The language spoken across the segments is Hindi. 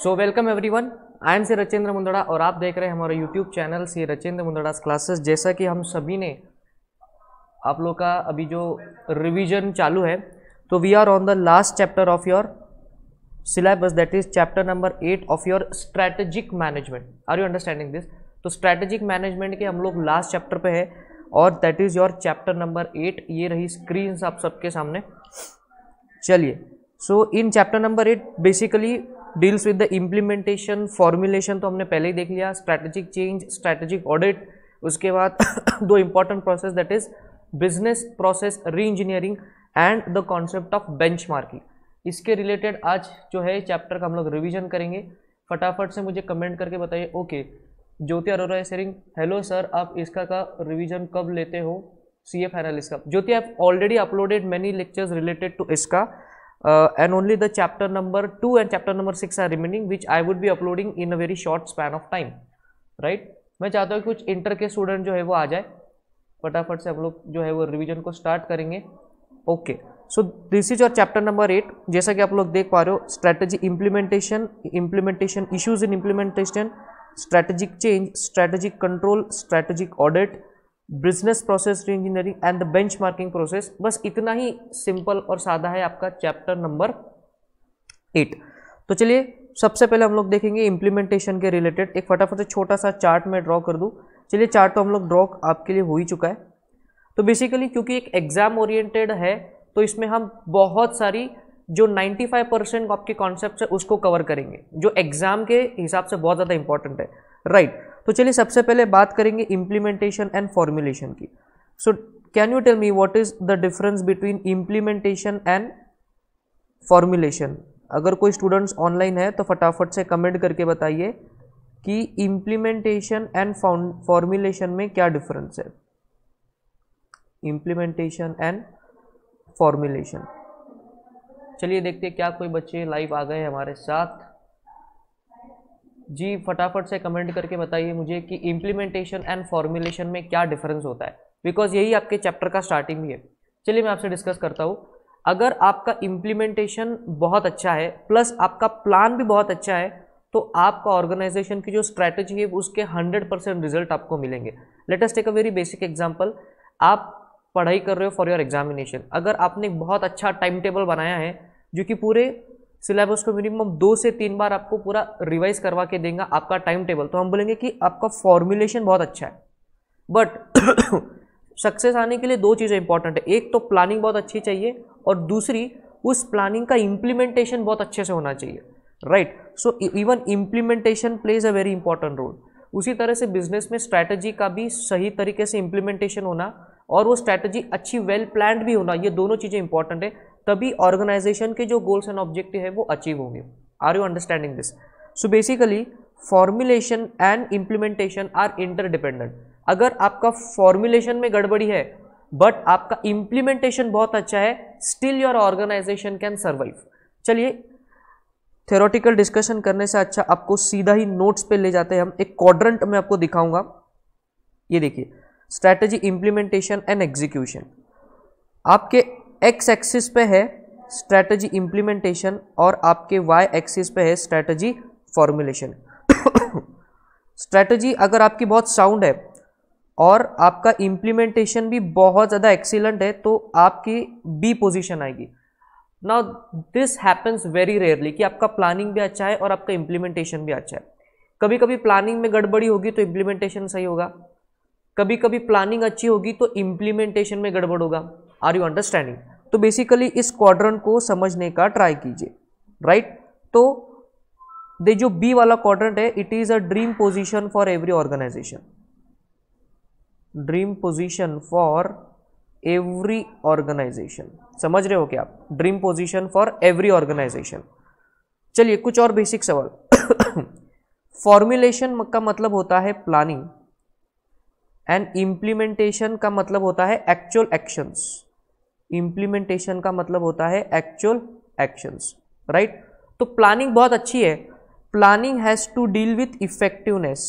So welcome everyone, I am C Rachendra Mundada और आप देख रहे हैं हमारा YouTube channel C Rachendra Mundada classes. जैसा कि हम सभी ने आप लोग का अभी जो रिवीजन चालू है, तो we are on the last chapter of your syllabus, that is chapter number 8 of your strategic management. Are you understanding this? तो स्ट्रैटेजिक मैनेजमेंट के हम लोग लास्ट चैप्टर पे है और that is your chapter number 8। ये रही स्क्रीन आप सबके सामने। चलिए, so in chapter number 8 basically deals with the implementation, formulation तो हमने पहले ही देख लिया, स्ट्रैटेजिक चेंज, स्ट्रैटेजिक ऑडिट, उसके बाद दो important process that is business process reengineering and the concept of benchmarking. इसके रिलेटेड आज जो है चैप्टर का हम लोग रिवीजन करेंगे। फटाफट से मुझे कमेंट करके बताइए। ओके, ज्योति अरोरा है सेरिंग, हेलो सर, आप इसका का रिवीजन कब लेते हो? CF एनालिस्ट का। Jyoti, I have already uploaded many lectures related to इसका and only the chapter number 2 and chapter number 6 are remaining, which I would be uploading in a very short span of time, right? मैं चाहता हूँ कुछ इंटर के स्टूडेंट जो है वो आ जाए, फटाफट से हम लोग जो है वो रिवीजन को स्टार्ट करेंगे। Okay, so this is your chapter number 8। जैसा कि आप लोग देख पा रहे हो, strategy implementation, implementation issues in implementation, strategic change, strategic control, strategic audit, business process reengineering and the benchmarking process. बस इतना ही सिंपल और सादा है आपका चैप्टर नंबर 8। तो चलिए, सबसे पहले हम लोग देखेंगे इम्प्लीमेंटेशन के रिलेटेड। एक फटाफट से छोटा सा चार्ट में ड्रॉ कर दूं। चलिए, चार्ट तो हम लोग ड्रॉ आपके लिए हो ही चुका है। तो बेसिकली क्योंकि एक एग्जाम ओरिएंटेड है, तो इसमें हम बहुत सारी जो 95% आपके कॉन्सेप्ट है उसको कवर करेंगे, जो एग्जाम के हिसाब से बहुत ज़्यादा इंपॉर्टेंट है, राइट? तो चलिए, सबसे पहले बात करेंगे इम्प्लीमेंटेशन एंड फॉर्मुलेशन की। So can you tell me what is the difference between implementation and formulation? अगर कोई स्टूडेंट्स ऑनलाइन है तो फटाफट से कमेंट करके बताइए कि इम्प्लीमेंटेशन एंड फॉर्मुलेशन में क्या डिफरेंस है। Implementation and formulation. चलिए देखते हैं क्या कोई बच्चे लाइव आ गए हमारे साथ। जी, फटाफट से कमेंट करके बताइए मुझे कि इम्प्लीमेंटेशन एंड फॉर्मुलेशन में क्या डिफरेंस होता है, बिकॉज यही आपके चैप्टर का स्टार्टिंग भी है। चलिए, मैं आपसे डिस्कस करता हूँ। अगर आपका इम्प्लीमेंटेशन बहुत अच्छा है प्लस आपका प्लान भी बहुत अच्छा है, तो आपका ऑर्गेनाइजेशन की जो स्ट्रैटेजी है उसके 100% रिजल्ट आपको मिलेंगे। Let us take a very basic example. आप पढ़ाई कर रहे हो फॉर योर एग्जामिनेशन। अगर आपने एक बहुत अच्छा टाइम टेबल बनाया है जो कि पूरे सिलेबस को मिनिमम 2 से 3 बार आपको पूरा रिवाइज करवा के देगा आपका टाइम टेबल, तो हम बोलेंगे कि आपका फॉर्मुलेशन बहुत अच्छा है। बट सक्सेस आने के लिए 2 चीज़ें इंपॉर्टेंट है। एक तो प्लानिंग बहुत अच्छी चाहिए और दूसरी उस प्लानिंग का इम्प्लीमेंटेशन बहुत अच्छे से होना चाहिए, right? So even implementation plays a very important role. उसी तरह से बिजनेस में स्ट्रैटेजी का भी सही तरीके से इम्प्लीमेंटेशन होना और वो स्ट्रैटेजी अच्छी वेल प्लान्ड भी होना, ये दोनों चीज़ें इंपॉर्टेंट है, तभी ऑर्गेनाइजेशन के जो गोल्स एंड ऑब्जेक्टिव है वो अचीव होंगे। Are you understanding this? So basically formulation and implementation are interdependent. अगर आपका फॉर्मुलेशन में गड़बड़ी है बट आपका इम्प्लीमेंटेशन बहुत अच्छा है, still your organisation can survive. चलिए, थ्योरेटिकल डिस्कशन करने से अच्छा आपको सीधा ही नोट्स पे ले जाते हैं हम। एक क्वाड्रेंट में आपको दिखाऊंगा। ये देखिए, स्ट्रैटेजी, इम्प्लीमेंटेशन एंड एग्जीक्यूशन। आपके एक्स एक्सिस पे है स्ट्रैटेजी इम्प्लीमेंटेशन और आपके वाई एक्सिस पे है स्ट्रैटेजी फॉर्मुलेशन। स्ट्रैटेजी अगर आपकी बहुत साउंड है और आपका इम्प्लीमेंटेशन भी बहुत ज़्यादा एक्सीलेंट है, तो आपकी बी पोजीशन आएगी। Now this happens very rarely कि आपका प्लानिंग भी अच्छा है और आपका इम्प्लीमेंटेशन भी अच्छा है। कभी कभी प्लानिंग में गड़बड़ी होगी तो इम्प्लीमेंटेशन सही होगा, कभी कभी प्लानिंग अच्छी होगी तो इम्प्लीमेंटेशन में गड़बड़ होगा। Are you understanding? तो बेसिकली इस क्वाड्रेंट को समझने का ट्राई कीजिए, राइट? तो दे जो बी वाला क्वाड्रेंट है, it is a dream position for every organisation. Dream position for every organisation, समझ रहे हो क्या आप? Dream position for every organisation. चलिए, कुछ और बेसिक सवाल। फॉर्मुलेशन का मतलब होता है प्लानिंग एंड इम्प्लीमेंटेशन का मतलब होता है एक्चुअल एक्शंस। इम्प्लीमेंटेशन का मतलब होता है एक्चुअल एक्शंस, राइट? तो प्लानिंग बहुत अच्छी है। Planning has to deal with effectiveness.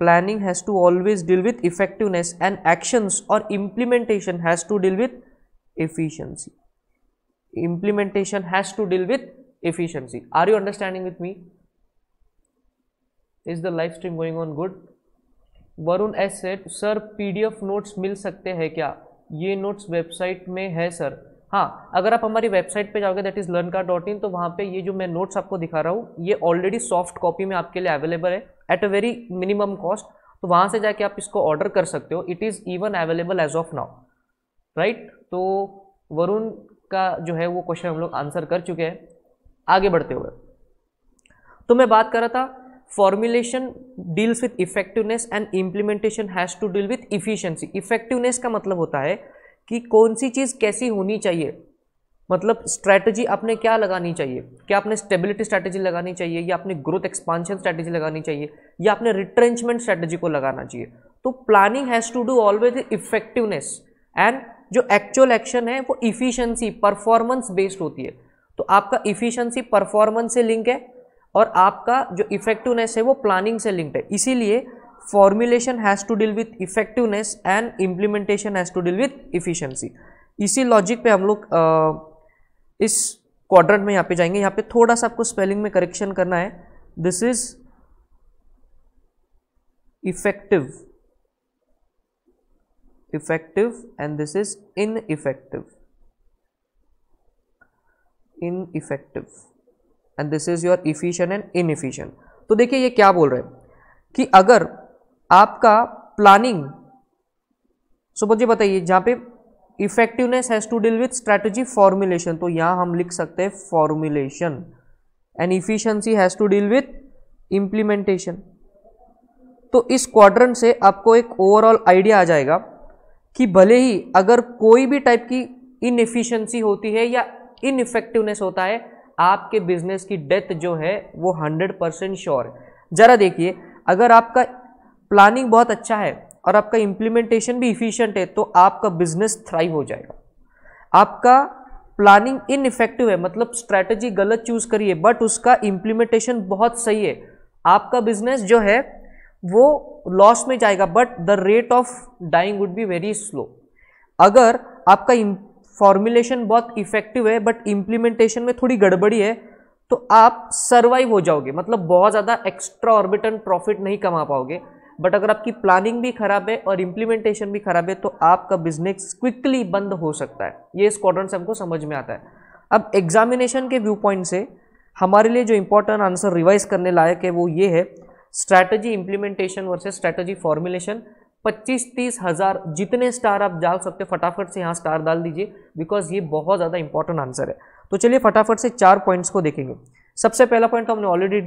Planning has to always deal with effectiveness and actions, और implementation has to deal with efficiency. Implementation has to deal with efficiency. Are you understanding with me? Is the live stream going on good? Varun S सेट, सर पीडीएफ नोट्स मिल सकते हैं क्या? ये नोट्स वेबसाइट में है सर. हाँ, अगर आप हमारी वेबसाइट पे जाओगे दैट इज learnka.in, तो वहाँ पे ये जो मैं नोट्स आपको दिखा रहा हूँ ये ऑलरेडी सॉफ्ट कॉपी में आपके लिए अवेलेबल है at a very minimum cost. तो वहाँ से जाके आप इसको ऑर्डर कर सकते हो. It is even available as of now, right. तो वरुण का जो है वो क्वेश्चन हम लोग आंसर कर चुके हैं. आगे बढ़ते हुए तो मैं बात कर रहा था formulation deals with effectiveness and implementation has to deal with efficiency. Effectiveness का मतलब होता है कि कौन सी चीज़ कैसी होनी चाहिए, मतलब स्ट्रैटेजी आपने क्या लगानी चाहिए. क्या आपने स्टेबिलिटी स्ट्रैटेजी लगानी चाहिए, या आपने ग्रोथ एक्सपांशन स्ट्रैटेजी लगानी चाहिए, या आपने रिट्रेंचमेंट स्ट्रैटेजी को लगाना चाहिए. तो planning has to do always effectiveness, and जो एक्चुअल एक्शन है वो इफिशिएंसी परफॉर्मेंस बेस्ड होती है. तो आपका इफिशिएंसी परफॉर्मेंस से लिंक है और आपका जो इफेक्टिवनेस है वो प्लानिंग से लिंक्ड है. इसीलिए formulation has to deal with effectiveness and implementation has to deal with efficiency. इसी लॉजिक पे हम लोग इस क्वाड्रेंट में यहाँ पे जाएंगे. यहाँ पे थोड़ा सा आपको स्पेलिंग में करेक्शन करना है. This is effective and this is ineffective and this is your efficient and inefficient. तो देखिए ये क्या बोल रहे हैं कि अगर आपका प्लानिंग, सो मुझे बताइए जहां पे effectiveness has to deal with strategy formulation, तो यहां हम लिख सकते हैं formulation, and efficiency has to deal with implementation. तो इस क्वाड्रेंट से आपको एक ओवरऑल आइडिया आ जाएगा कि भले ही अगर कोई भी टाइप की इनएफिशिएंसी होती है या इनइफेक्टिवनेस होता है, आपके बिजनेस की डेथ जो है वो 100% श्योर है. जरा देखिए, अगर आपका प्लानिंग बहुत अच्छा है और आपका इंप्लीमेंटेशन भी इफिशिएंट है तो आपका बिजनेस थ्राइव हो जाएगा. आपका प्लानिंग इनइफेक्टिव है, मतलब स्ट्रैटेजी गलत चूज करिए बट उसका इंप्लीमेंटेशन बहुत सही है, आपका बिजनेस जो है वो लॉस में जाएगा but the rate of dying would be very slow. अगर आपका फॉर्मुलेशन बहुत इफेक्टिव है बट इंप्लीमेंटेशन में थोड़ी गड़बड़ी है तो आप सर्वाइव हो जाओगे, मतलब बहुत ज़्यादा एक्स्ट्रा ऑर्बिटन प्रॉफिट नहीं कमा पाओगे. बट अगर आपकी प्लानिंग भी खराब है और इंप्लीमेंटेशन भी खराब है तो आपका बिजनेस क्विकली बंद हो सकता है. ये इस क्वाड्रेंट से हमको समझ में आता है. अब एग्जामिनेशन के व्यू पॉइंट से हमारे लिए जो इंपॉर्टेंट आंसर रिवाइज करने लायक है वो ये है, strategy implementation versus strategy formulation. 25-30 हज़ार जितने स्टार आप डाल सकते फटाफट से यहाँ स्टार डाल दीजिए, बिकॉज ये बहुत ज़्यादा इंपॉर्टेंट आंसर है. तो चलिए फटाफट से 4 पॉइंट्स को देखेंगे. सबसे पहला पॉइंट तो हमने ऑलरेडी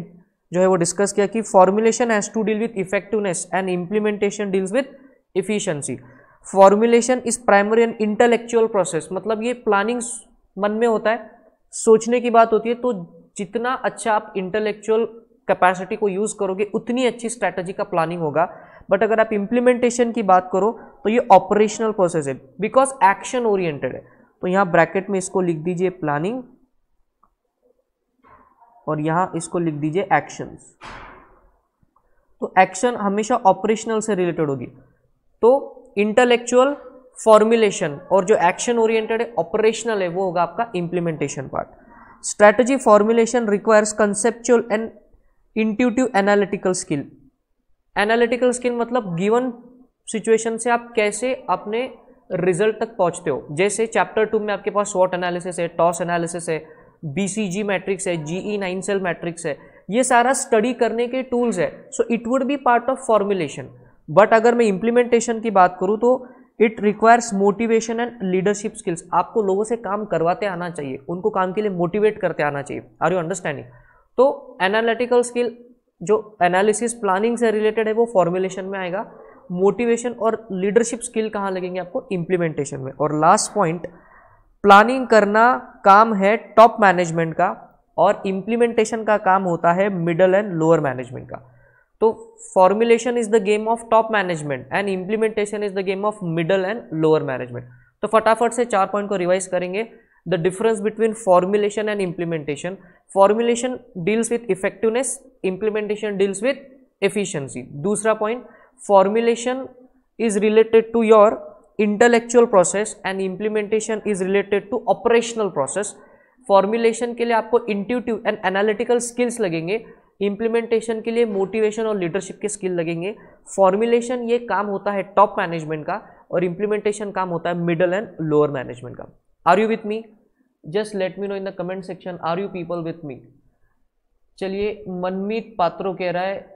जो है वो डिस्कस किया कि formulation has to deal with effectiveness and implementation deals with efficiency. Formulation is primary and intellectual process, मतलब ये प्लानिंग मन में होता है, सोचने की बात होती है. तो जितना अच्छा आप इंटेलेक्चुअल कैपेसिटी को यूज करोगे उतनी अच्छी स्ट्रैटेजी का प्लानिंग होगा. बट अगर आप इंप्लीमेंटेशन की बात करो तो ये ऑपरेशनल प्रोसेस है, बिकॉज एक्शन ओरिएंटेड है. तो यहाँ ब्रैकेट में इसको लिख दीजिए प्लानिंग और यहाँ इसको लिख दीजिए एक्शंस. तो एक्शन हमेशा ऑपरेशनल से रिलेटेड होगी. तो इंटेलेक्चुअल फॉर्मुलेशन और जो एक्शन ओरिएंटेड है ऑपरेशनल है वो होगा आपका implementation part. Strategy formulation requires conceptual and intuitive analytical skill. Analytical skill मतलब गिवन सिचुएशन से आप कैसे अपने रिजल्ट तक पहुंचते हो. जैसे चैप्टर 2 में आपके पास स्वॉट एनालिसिस है, टॉस एनालिसिस है, BCG मैट्रिक्स है, GE 9 सेल मैट्रिक्स है, ये सारा स्टडी करने के टूल्स है. So it would be part of formulation. But अगर मैं इंप्लीमेंटेशन की बात करूँ तो it requires motivation and leadership skills. आपको लोगों से काम करवाते आना चाहिए, उनको काम के लिए मोटिवेट करते आना चाहिए. Are you understanding? तो एनालिटिकल स्किल जो एनालिसिस प्लानिंग से रिलेटेड है वो फॉर्मुलेशन में आएगा. मोटिवेशन और लीडरशिप स्किल कहाँ लगेंगे आपको? इंप्लीमेंटेशन में. और लास्ट पॉइंट, प्लानिंग करना काम है टॉप मैनेजमेंट का और इंप्लीमेंटेशन का काम होता है मिडल एंड लोअर मैनेजमेंट का. तो formulation is the game of top management and implementation is the game of middle and lower management. तो फटाफट से 4 पॉइंट को रिवाइज करेंगे. The difference between formulation and implementation. Formulation deals with effectiveness, implementation deals with efficiency. दूसरा point, formulation is related to your intellectual process and implementation is related to operational process. फॉर्मुलेशन के लिए आपको इंट्यूटिव एंड एनालिटिकल स्किल्स लगेंगे, इम्प्लीमेंटेशन के लिए मोटिवेशन और लीडरशिप के स्किल लगेंगे। फॉर्मुलेशन ये काम होता है टॉप मैनेजमेंट का और इम्प्लीमेंटेशन काम होता है मिडल एंड लोअर मैनेजमेंट का। Are you with me? Just let me know in the comment section, are you people with me? चलिए, मनमीत पात्रो कह रहा है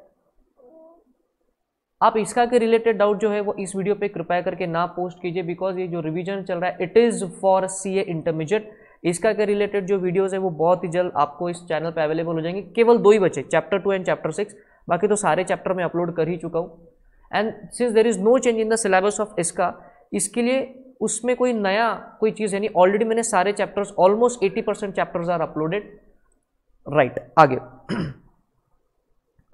आप इसका के रिलेटेड डाउट जो है वो इस वीडियो पे कृपया करके ना पोस्ट कीजिए, बिकॉज ये जो रिवीजन चल रहा है it is for CA intermediate. इसका के रिलेटेड जो वीडियोस है वो बहुत ही जल्द आपको इस चैनल पे अवेलेबल हो जाएंगे। केवल 2 ही बचे, चैप्टर 2 एंड चैप्टर 6, बाकी तो सारे चैप्टर मैं अपलोड कर ही चुका हूँ। And since there is no change in the syllabus of इसका, इसके लिए उसमें कोई नया कोई चीज़ है नहीं, ऑलरेडी मैंने सारे chapters almost 80% chapters are uploaded. Right, आगे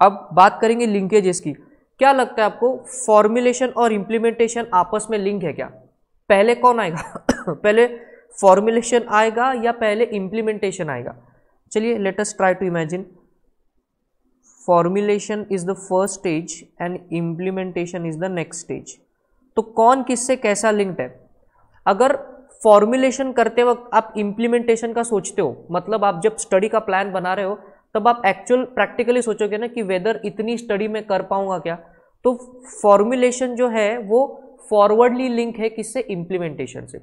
अब बात करेंगे लिंकेजेस की। क्या लगता है आपको, फॉर्मुलेशन और इम्प्लीमेंटेशन आपस में लिंक है क्या? पहले कौन आएगा पहले फॉर्मुलेशन आएगा या पहले इम्प्लीमेंटेशन आएगा? चलिए, let us try to imagine. Formulation is the first stage and implementation is the next stage. तो कौन किससे कैसा लिंक्ड है? अगर फॉर्मुलेशन करते वक्त आप इम्प्लीमेंटेशन का सोचते हो, मतलब आप जब स्टडी का प्लान बना रहे हो तब आप एक्चुअल प्रैक्टिकली सोचोगे ना कि वेदर इतनी स्टडी में कर पाऊंगा क्या। तो फॉर्मुलेशन जो है वो फॉरवर्डली लिंक है किससे? इम्प्लीमेंटेशन से।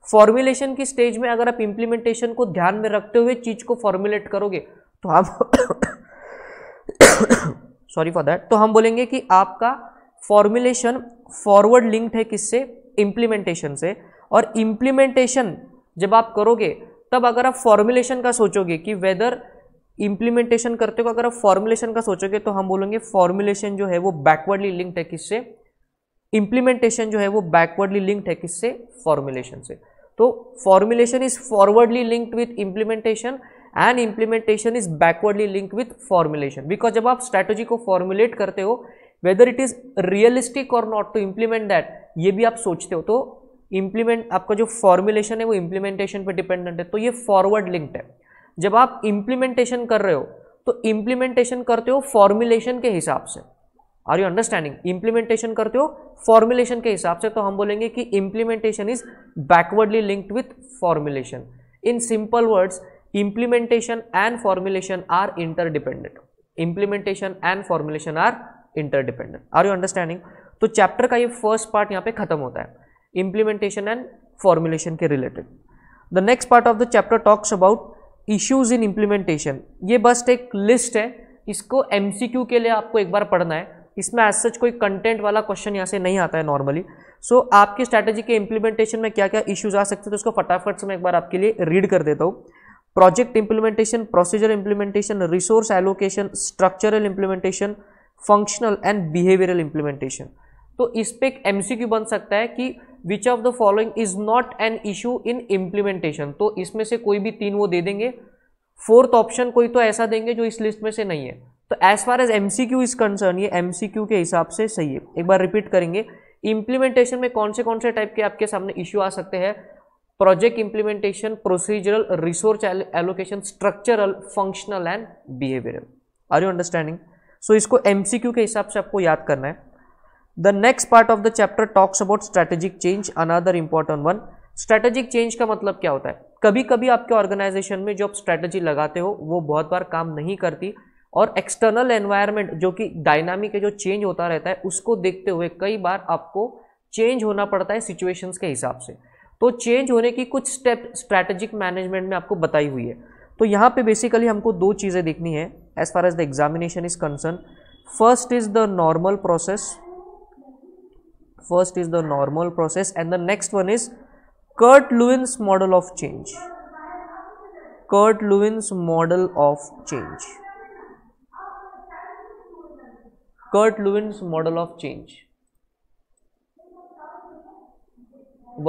फॉर्मुलेशन की स्टेज में अगर आप इम्प्लीमेंटेशन को ध्यान में रखते हुए चीज को फॉर्मुलेट करोगे तो आप सॉरी फॉर दैट, तो हम बोलेंगे कि आपका फॉर्मुलेशन फॉरवर्ड लिंक्ड है किससे? इम्प्लीमेंटेशन से। और इम्प्लीमेंटेशन जब आप करोगे तब अगर आप फॉर्मुलेशन का सोचोगे कि वेदर इम्प्लीमेंटेशन करते हो, अगर आप फॉर्मुलेशन का सोचोगे तो हम बोलेंगे फॉर्मुलेशन जो है वो बैकवर्डली लिंक्ड है किससे? इम्प्लीमेंटेशन जो है वो बैकवर्डली लिंक्ड है किससे? फॉर्मुलेशन से। तो formulation is forwardly linked with implementation and implementation is backwardly linked with formulation. Because जब आप स्ट्रैटेजी को फॉर्मुलेट करते हो, वेदर इट इज रियलिस्टिक और नॉट टू इम्प्लीमेंट दैट, ये भी आप सोचते हो। तो इम्प्लीमेंट आपका जो फॉर्मुलेशन है वो इम्प्लीमेंटेशन पे डिपेंडेंट है, तो ये फॉरवर्ड लिंक्ड है। जब आप इम्प्लीमेंटेशन कर रहे हो तो इम्प्लीमेंटेशन करते हो फॉर्मुलेशन के हिसाब से। Are you understanding? इम्प्लीमेंटेशन करते हो फॉर्मुलेशन के हिसाब से, तो हम बोलेंगे कि implementation is backwardly linked with formulation. In simple words, implementation and formulation are interdependent. Implementation and formulation are interdependent. Are you understanding? तो चैप्टर का ये फर्स्ट पार्ट यहाँ पे खत्म होता है, इम्प्लीमेंटेशन एंड फॉर्मुलेशन के रिलेटेड। The next part of the chapter talks about issues in implementation. ये बस एक लिस्ट है, इसको एमसीक्यू के लिए आपको एक बार पढ़ना है। इसमें एज सच कोई कंटेंट वाला क्वेश्चन यहाँ से नहीं आता है नॉर्मली। सो आपकी स्ट्रैटेजी के इम्प्लीमेंटेशन में क्या क्या इश्यूज आ सकते हैं तो उसको फटाफट से मैं एक बार आपके लिए रीड कर देता हूँ। Project implementation, procedure implementation, resource allocation, structural implementation, functional and behavioural implementation. तो इस पे एक एमसीक्यू बन सकता है कि which of the following is not an issue in implementation. तो इसमें से कोई भी 3 वो दे देंगे, 4th ऑप्शन कोई तो ऐसा देंगे जो इस लिस्ट में से नहीं है। तो as far as MCQ is concern, ये एमसीक्यू के हिसाब से सही है। एक बार रिपीट करेंगे, इम्प्लीमेंटेशन में कौन से टाइप के आपके सामने इश्यू आ सकते हैं? Project implementation, procedural, resource allocation, structural, functional and behavioural. Are you understanding? So इसको एमसीक्यू के हिसाब से आपको याद करना है। The next part of the chapter talks about strategic change, another important one. Strategic change का मतलब क्या होता है? कभी कभी आपके ऑर्गेनाइजेशन में जो आप स्ट्रैटेजी लगाते हो वो बहुत बार काम नहीं करती और एक्सटर्नल एनवायरनमेंट जो कि डायनामिक है, जो चेंज होता रहता है, उसको देखते हुए कई बार आपको चेंज होना पड़ता है सिचुएशंस के हिसाब से। तो चेंज होने की कुछ स्टेप स्ट्रैटेजिक मैनेजमेंट में आपको बताई हुई है। तो यहाँ पे बेसिकली हमको 2 चीज़ें देखनी है as far as the examination is concern. First is the normal process, first is the normal process and the next one is Kurt-Lewin's model of change. Kurt-Lewin's model of change. Kurt-Lewin's model of change.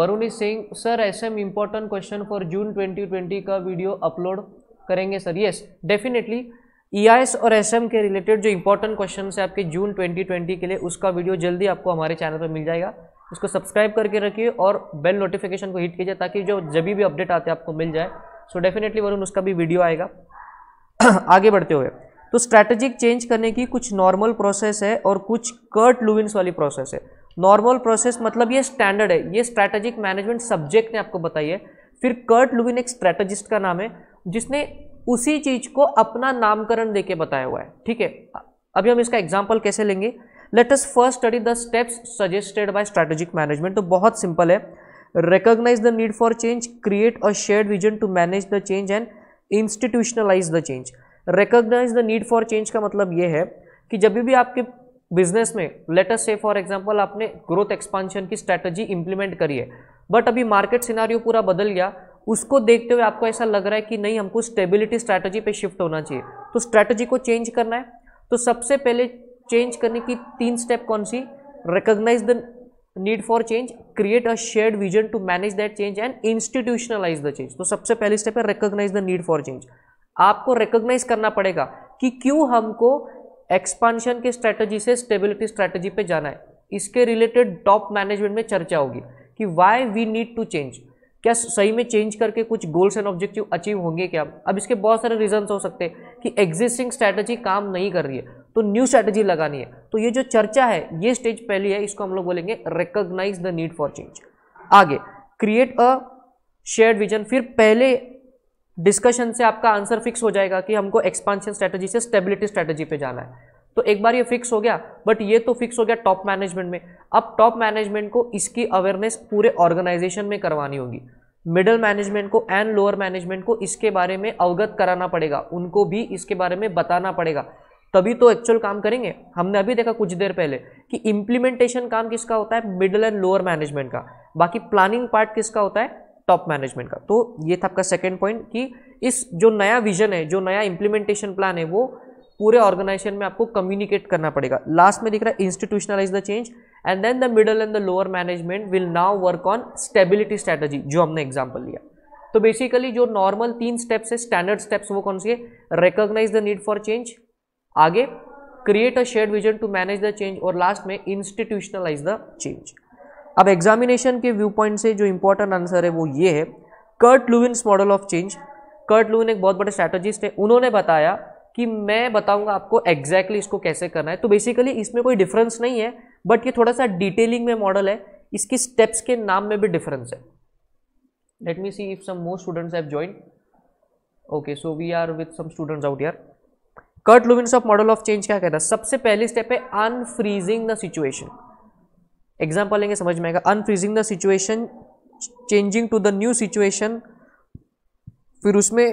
Varun is saying sir SM important question for June 2020 का वीडियो अपलोड करेंगे सर? यस, डेफिनेटली EIS और SM के रिलेटेड जो इंपॉर्टेंट क्वेश्चन है आपके जून 2020 के लिए, उसका वीडियो जल्दी आपको हमारे चैनल पर मिल जाएगा। उसको सब्सक्राइब करके रखिए और बेल नोटिफिकेशन को हिट कीजिए ताकि जो जब भी अपडेट आते हैं आपको मिल जाए। सो डेफिनेटली वरुण उसका भी वीडियो आएगा। आगे बढ़ते हुए, तो स्ट्रैटेजिक चेंज करने की कुछ नॉर्मल प्रोसेस है और कुछ कर्ट-लुविन्स वाली प्रोसेस है। नॉर्मल प्रोसेस मतलब ये स्टैंडर्ड है, ये स्ट्रैटेजिक मैनेजमेंट सब्जेक्ट ने आपको बताई है। फिर कर्ट-लुविन एक स्ट्रैटेजिस्ट का नाम है जिसने उसी चीज को अपना नामकरण देके बताया हुआ है। ठीक है, अभी हम इसका एग्जाम्पल कैसे लेंगे, let us first study the steps suggested by strategic management. तो बहुत सिंपल है, recognize the need for change, create a shared vision to manage the change and institutionalize the change। recognize the need for change का मतलब ये है कि जब भी आपके बिजनेस में late us say for example आपने ग्रोथ एक्सपांशन की स्ट्रैटेजी इंप्लीमेंट करी है, बट अभी मार्केट सिनारियो पूरा बदल गया, उसको देखते हुए आपको ऐसा लग रहा है कि नहीं हमको स्टेबिलिटी स्ट्रैटेजी पे शिफ्ट होना चाहिए, तो स्ट्रैटेजी को चेंज करना है। तो सबसे पहले चेंज करने की 3 स्टेप कौन सी, recognise the need for change, create a shared vision to manage that change and institutionalise the change. तो सबसे पहली स्टेप है recognise the need for change. आपको रिकॉग्नाइज करना पड़ेगा कि क्यों हमको एक्सपांशन के स्ट्रेटजी से स्टेबिलिटी स्ट्रेटजी पे जाना है। इसके रिलेटेड टॉप मैनेजमेंट में चर्चा होगी कि why we need to change, क्या सही में चेंज करके कुछ गोल्स एंड ऑब्जेक्टिव अचीव होंगे क्या। अब इसके बहुत सारे रीजंस हो सकते हैं कि एग्जिस्टिंग स्ट्रैटेजी काम नहीं कर रही है तो न्यू स्ट्रैटेजी लगानी है। तो ये जो चर्चा है ये स्टेज पहली है, इसको हम लोग बोलेंगे recognise the need for change. आगे क्रिएट अ शेयर्ड विजन, फिर पहले डिस्कशन से आपका आंसर फिक्स हो जाएगा कि हमको एक्सपांशन स्ट्रैटेजी से स्टेबिलिटी स्ट्रैटेजी पे जाना है। तो एक बार ये फिक्स हो गया, बट ये तो फिक्स हो गया टॉप मैनेजमेंट में। अब टॉप मैनेजमेंट को इसकी अवेयरनेस पूरे ऑर्गेनाइजेशन में करवानी होगी, मिडिल मैनेजमेंट को एंड लोअर मैनेजमेंट को इसके बारे में अवगत कराना पड़ेगा, उनको भी इसके बारे में बताना पड़ेगा, तभी तो एक्चुअल काम करेंगे। हमने अभी देखा कुछ देर पहले कि इंप्लीमेंटेशन काम किसका होता है, मिडिल एंड लोअर मैनेजमेंट का, बाकी प्लानिंग पार्ट किसका होता है, टॉप मैनेजमेंट का। तो ये था आपका सेकंड पॉइंट कि इस जो नया विजन है, जो नया इंप्लीमेंटेशन प्लान है, वो पूरे ऑर्गेनाइजेशन में आपको कम्युनिकेट करना पड़ेगा। लास्ट में दिख रहा है institutionalise the change and then the middle and the lower management will now work on stability strategy, जो हमने एग्जांपल लिया। तो बेसिकली जो नॉर्मल 3 स्टेप्स है, स्टैंडर्ड स्टेप्स, वो कौन सी है, recognise the need for change, आगे create a shared vision to manage the change, और लास्ट में इंस्टीट्यूशनलाइज द चेंज। अब एग्जामिनेशन के व्यू पॉइंट से जो इंपॉर्टेंट आंसर है वो ये है, Kurt Lewin's model of change. Kurt Lewin एक बहुत बड़े स्ट्रैटेजिस्ट है, उन्होंने बताया कि मैं बताऊंगा आपको एग्जैक्टली इसको कैसे करना है। तो बेसिकली इसमें कोई डिफरेंस नहीं है, बट ये थोड़ा सा डिटेलिंग में मॉडल है, इसकी स्टेप्स के नाम में भी डिफरेंस है। Let me see if some more students have joined. Okay, so we are with some students out here. Kurt Lewin's of model of change क्या कहता है, सबसे पहली स्टेप है अनफ्रीजिंग द सिचुएशन। एग्जाम्पल लेंगे समझ में आएगा। Unfreezing the situation, changing to the new situation, फिर उसमें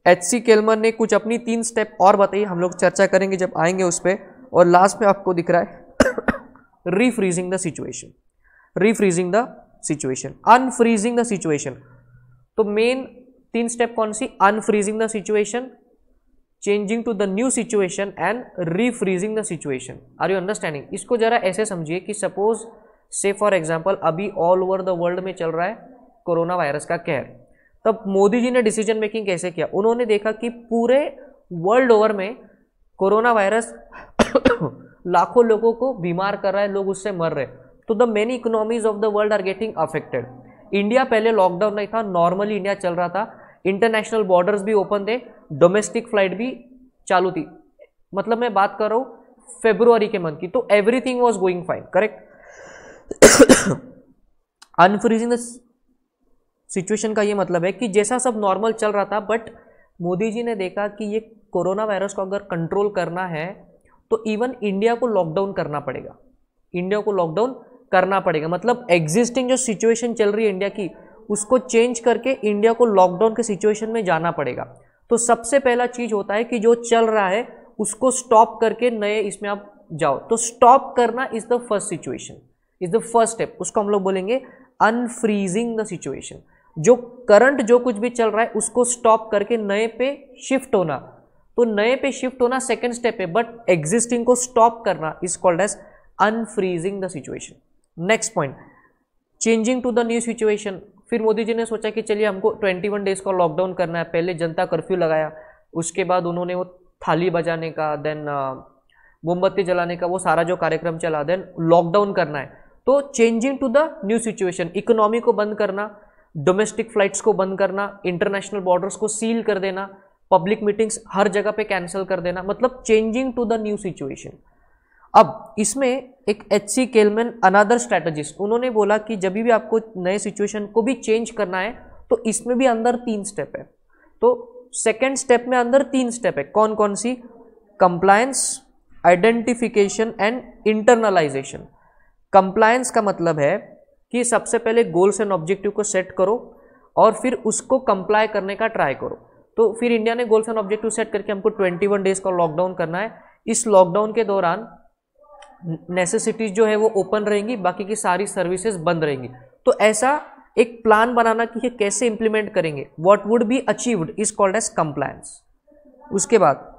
एच.सी. केलमन ने कुछ अपनी 3 स्टेप और बताई, हम लोग चर्चा करेंगे जब आएंगे उस पर। और लास्ट में आपको दिख रहा है refreezing the situation, refreezing the situation, unfreezing the situation. तो मेन 3 स्टेप कौन सी, unfreezing the situation, changing to the new situation and refreezing the situation. Are you understanding? इसको जरा ऐसे समझिए कि सपोज से फॉर एग्जाम्पल अभी ऑल ओवर द वर्ल्ड में चल रहा है कोरोना वायरस का कहर, तब मोदी जी ने डिसीजन मेकिंग कैसे किया, उन्होंने देखा कि पूरे वर्ल्ड ओवर में कोरोना वायरस लाखों लोगों को बीमार कर रहा है, लोग उससे मर रहे, तो the many economies of the world are getting affected. India पहले लॉकडाउन नहीं था, नॉर्मली इंडिया चल रहा था, इंटरनेशनल बॉर्डर्स भी ओपन थे, डोमेस्टिक फ्लाइट भी चालू थी, मतलब मैं बात कर रहा हूँ फेब्रुआरी के मंथ की, तो everything was going fine, correct. Unfreezing the situation का ये मतलब है कि जैसा सब नॉर्मल चल रहा था, बट मोदी जी ने देखा कि ये कोरोना वायरस को अगर कंट्रोल करना है तो इवन इंडिया को लॉकडाउन करना पड़ेगा, इंडिया को लॉकडाउन करना पड़ेगा, मतलब एग्जिस्टिंग जो सिचुएशन चल रही है इंडिया की, उसको चेंज करके इंडिया को लॉकडाउन के सिचुएशन में जाना पड़ेगा। तो सबसे पहला चीज होता है कि जो चल रहा है उसको स्टॉप करके नए इसमें आप जाओ, तो स्टॉप करना is the first situation, is the first step, उसको हम लोग बोलेंगे अनफ्रीजिंग द सिचुएशन। जो करंट जो कुछ भी चल रहा है उसको स्टॉप करके नए पे शिफ्ट होना, तो नए पे शिफ्ट होना सेकंड स्टेप है, बट एग्जिस्टिंग को स्टॉप करना is called as unfreezing the situation. Next point, changing to the new situation. फिर मोदी जी ने सोचा कि चलिए हमको 21 डेज का लॉकडाउन करना है, पहले जनता कर्फ्यू लगाया, उसके बाद उन्होंने वो थाली बजाने का, देन मोमबत्ती जलाने का वो सारा जो कार्यक्रम चला, देन लॉकडाउन करना है। तो changing to the new situation, economy को बंद करना, डोमेस्टिक फ्लाइट्स को बंद करना, इंटरनेशनल बॉर्डर्स को सील कर देना, पब्लिक मीटिंग्स हर जगह पे कैंसिल कर देना, मतलब changing to the new situation. अब इसमें एक एच.सी. केलमन अनदर स्ट्रैटेजिस्ट, उन्होंने बोला कि जब भी आपको नए सिचुएशन को भी चेंज करना है तो इसमें भी अंदर 3 स्टेप है। तो सेकेंड स्टेप में अंदर 3 स्टेप है, कौन कौन सी? Compliance, identification and internalisation. Compliance का मतलब है कि सबसे पहले गोल्स एंड ऑब्जेक्टिव को सेट करो और फिर उसको कंप्लाई करने का ट्राई करो। तो फिर इंडिया ने गोल्स एंड ऑब्जेक्टिव सेट करके हमको 21 डेज का लॉकडाउन करना है। इस लॉकडाउन के दौरान नेसेसिटीज जो है वो ओपन रहेंगी, बाकी की सारी सर्विसेज बंद रहेंगी। तो ऐसा एक प्लान बनाना कि ये कैसे इंप्लीमेंट करेंगे, what would be achieved is called as compliance. उसके बाद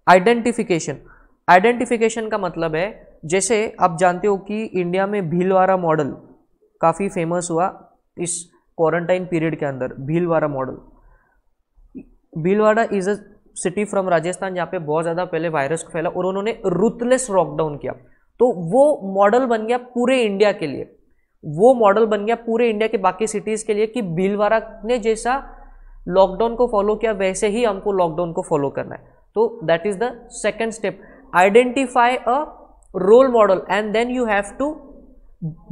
आइडेंटिफिकेशन। आइडेंटिफिकेशन का मतलब है, जैसे आप जानते हो कि इंडिया में भीलवाड़ा मॉडल काफ़ी फेमस हुआ इस क्वारंटाइन पीरियड के अंदर। Bhilwara model, Bhilwara is a city from Rajasthan जहाँ पे बहुत ज़्यादा पहले वायरस फैला और उन्होंने रुथलेस लॉकडाउन किया। तो वो मॉडल बन गया पूरे इंडिया के लिए, वो मॉडल बन गया पूरे इंडिया के बाकी सिटीज़ के लिए कि भीलवाड़ा ने जैसा लॉकडाउन को फॉलो किया वैसे ही हमको लॉकडाउन को फॉलो करना है। तो that is the second step, identify a role model and then you have to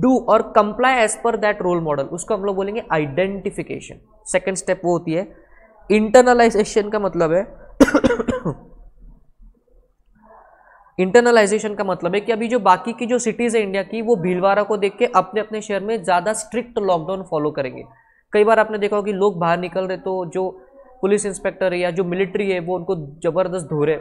do और comply as per that role model, उसको हम लोग बोलेंगे आइडेंटिफिकेशन। सेकेंड स्टेप वो होती है। इंटरनलाइजेशन का मतलब है इंटरनलाइजेशन का मतलब है कि अभी जो बाकी की जो सिटीज है इंडिया की, वो भीलवाड़ा को देख के अपने अपने शहर में ज़्यादा स्ट्रिक्ट लॉकडाउन फॉलो करेंगे। कई बार आपने देखा हो कि लोग बाहर निकल रहे तो जो पुलिस इंस्पेक्टर है या जो मिलिट्री है वो उनको ज़बरदस्त धो रहे।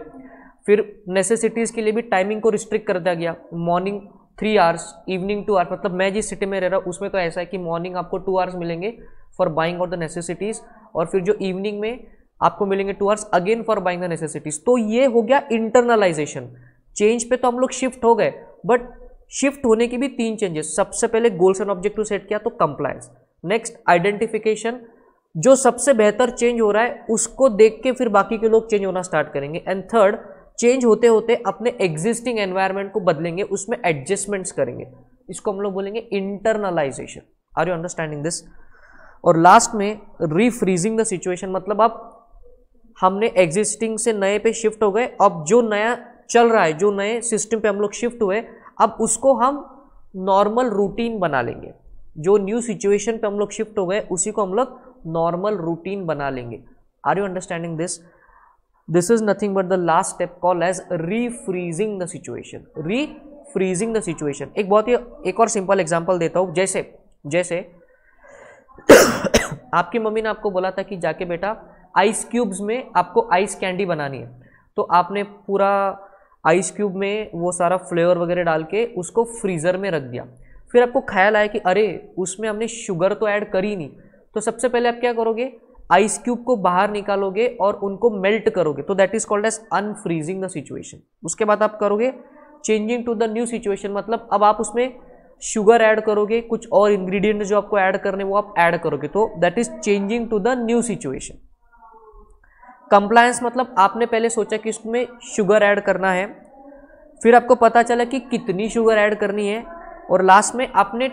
फिर नेसेसिटीज़ के लिए भी टाइमिंग को रिस्ट्रिक्ट कर दिया गया, मॉर्निंग 3 आवर्स, इवनिंग 2 आवर्स। मतलब मैं जिस सिटी में रह रहा हूँ उसमें तो ऐसा है कि मॉर्निंग आपको 2 आवर्स मिलेंगे for buying of the necessities और फिर जो इवनिंग में आपको मिलेंगे 2 hours again for buying the necessities. तो ये हो गया इंटरनलाइजेशन। चेंज पे तो हम लोग शिफ्ट हो गए, बट शिफ्ट होने की भी 3 चेंजेस। सबसे पहले गोल्स एंड ऑब्जेक्टिव सेट किया तो कंप्लायंस, नेक्स्ट आइडेंटिफिकेशन, जो सबसे बेहतर चेंज हो रहा है उसको देख के फिर बाकी के लोग चेंज होना स्टार्ट करेंगे, एंड थर्ड चेंज होते होते अपने एग्जिस्टिंग एनवायरनमेंट को बदलेंगे, उसमें एडजस्टमेंट्स करेंगे, इसको हम लोग बोलेंगे internalisation. Are you understanding this? और लास्ट में रीफ्रीजिंग द सिचुएशन, मतलब अब हमने एग्जिस्टिंग से नए पे शिफ्ट हो गए, अब जो नया चल रहा है, जो नए सिस्टम पे हम लोग शिफ्ट हुए, अब उसको हम नॉर्मल रूटीन बना लेंगे। जो न्यू सिचुएशन पे हम लोग शिफ्ट हो गए उसी को हम लोग नॉर्मल रूटीन बना लेंगे। Are you understanding this? This is nothing but the last step called as refreezing the situation. Refreezing the situation एक बहुत ही एक और सिंपल एग्जांपल देता हूँ। जैसे आपकी मम्मी ने आपको बोला था कि जाके बेटा आइस क्यूब्स में आपको आइस कैंडी बनानी है, तो आपने पूरा आइस क्यूब में वो सारा फ्लेवर वगैरह डाल के उसको फ्रीज़र में रख दिया। फिर आपको ख्याल आया कि अरे उसमें हमने शुगर तो ऐड करी नहीं, तो सबसे पहले आप क्या करोगे, आइस क्यूब को बाहर निकालोगे और उनको मेल्ट करोगे, तो that is called as unfreezing the situation. उसके बाद आप करोगे changing to the new situation, मतलब अब आप उसमें शुगर ऐड करोगे, कुछ और इंग्रेडिएंट जो आपको ऐड करने वो आप ऐड करोगे, तो that is changing to the new situation. Compliance मतलब आपने पहले सोचा कि इसमें शुगर ऐड करना है, फिर आपको पता चला कि कितनी शुगर ऐड करनी है, और लास्ट में आपने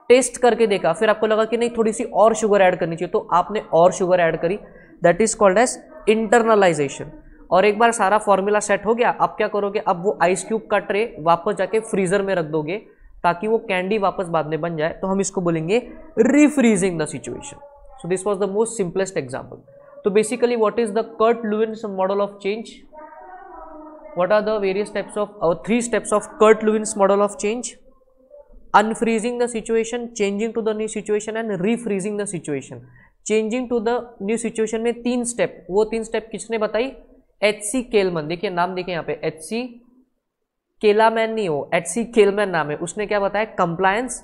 टेस्ट करके देखा, फिर आपको लगा कि नहीं थोड़ी सी और शुगर ऐड करनी चाहिए, तो आपने और शुगर ऐड करी, that is called as internalisation. और एक बार सारा फॉर्मूला सेट हो गया, अब क्या करोगे, अब वो आइस क्यूब का ट्रे वापस जाके फ्रीजर में रख दोगे ताकि वो कैंडी वापस बाद में बन जाए, तो हम इसको बोलेंगे refreezing the situation. So this was the most simplest example. तो basically what is the Kurt Lewis model of change? What are the various steps of 3 steps of Curtin-Lewis model of change? Unfreezing the situation, changing to the new situation and refreezing the situation. Changing to the new situation में 3 स्टेप, वो 3 स्टेप किसने बताई? H.C. केलमैन। देखिए नाम देखिए यहाँ पे, H.C. केलामैन नहीं हो, H.C. केलमैन नाम है, उसने क्या बताया? Compliance,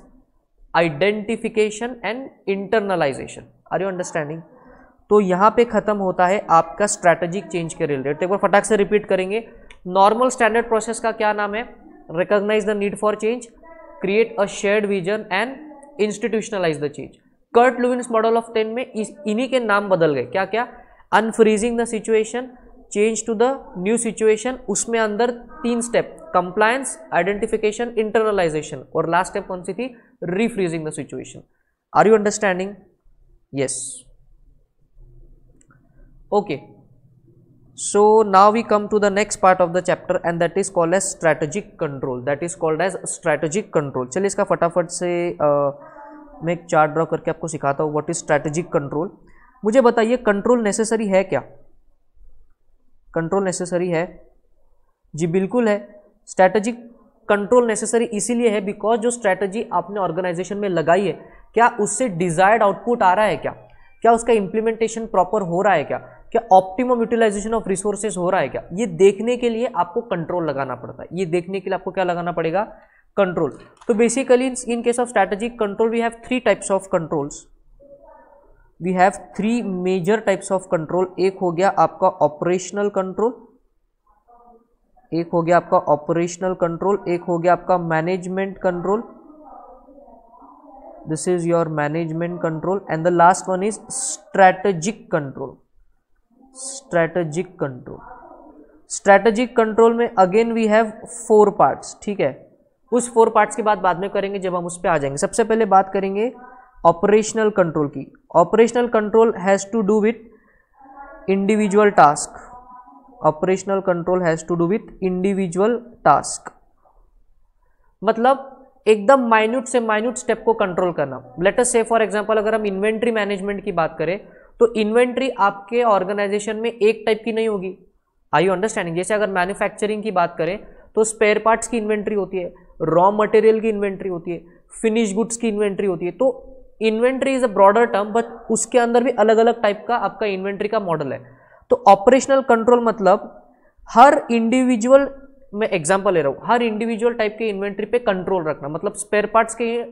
identification and internalisation. Are you understanding? तो यहाँ पे खत्म होता है आपका स्ट्रैटेजिक चेंज के रिलेटेड। तो एक बार फटाक से रिपीट करेंगे। नॉर्मल स्टैंडर्ड प्रोसेस का क्या नाम है? Recognise the need for change, create a shared vision and institutionalise the change. Kurt Lewis model of 10 में इन्हीं के नाम बदल गए, क्या क्या? Unfreezing the situation, change to the new situation, उसमें अंदर 3 स्टेप, कंप्लायंस, आइडेंटिफिकेशन, इंटरनलाइजेशन, और लास्ट स्टेप कौन सी थी? Refreezing the situation. Are you understanding? Yes. Okay, so now we come to the next part of the chapter and that is called as strategic control. That is called as strategic control. चलिए इसका फटाफट से मैं एक चार्ट ड्रॉ करके आपको सिखाता हूँ what is strategic control. मुझे बताइए कंट्रोल नेसेसरी है क्या? कंट्रोल नेसेसरी है? जी बिल्कुल है। स्ट्रैटेजिक कंट्रोल नेसेसरी इसीलिए है बिकॉज जो स्ट्रैटेजी आपने ऑर्गेनाइजेशन में लगाई है, क्या उससे डिजायर्ड आउटपुट आ रहा है क्या? क्या उसका इंप्लीमेंटेशन प्रॉपर हो रहा है क्या? क्या ऑप्टिमम यूटिलाइजेशन ऑफ रिसोर्सेज हो रहा है क्या? ये देखने के लिए आपको कंट्रोल लगाना पड़ता है। ये देखने के लिए आपको क्या लगाना पड़ेगा? कंट्रोल। तो basically in case of strategic control we have 3 types of controls. We have 3 major types of control. एक हो गया आपका ऑपरेशनल कंट्रोल, एक हो गया आपका ऑपरेशनल कंट्रोल, एक हो गया आपका management control. This is your management control and the last one is strategic control. Strategic control. Strategic control में अगेन वी हैव 4 पार्ट्स, ठीक है। उस 4 पार्ट्स की बात बाद में करेंगे जब हम उस पर आ जाएंगे। सबसे पहले बात करेंगे ऑपरेशनल कंट्रोल की। Operational control has to do with individual task. Operational control has to do with individual task, मतलब एकदम माइन्यूट से माइन्यूट स्टेप को कंट्रोल करना। Let us say for example अगर हम इन्वेंट्री मैनेजमेंट की बात करें तो इन्वेंट्री आपके ऑर्गेनाइजेशन में एक टाइप की नहीं होगी। Are you understanding? जैसे अगर मैन्युफैक्चरिंग की बात करें तो स्पेयर पार्ट्स की इन्वेंट्री होती है, रॉ मटेरियल की इन्वेंट्री होती है, फिनिश गुड्स की इन्वेंट्री होती है। तो inventory is a broader term, but उसके अंदर भी अलग अलग टाइप का आपका इन्वेंट्री का मॉडल है। तो ऑपरेशनल कंट्रोल मतलब हर इंडिविजुअल, मैं एग्जांपल ले रहा हूं, हर इंडिविजुअल टाइप के इन्वेंट्री पे कंट्रोल रखना, मतलब स्पेयर पार्ट्स के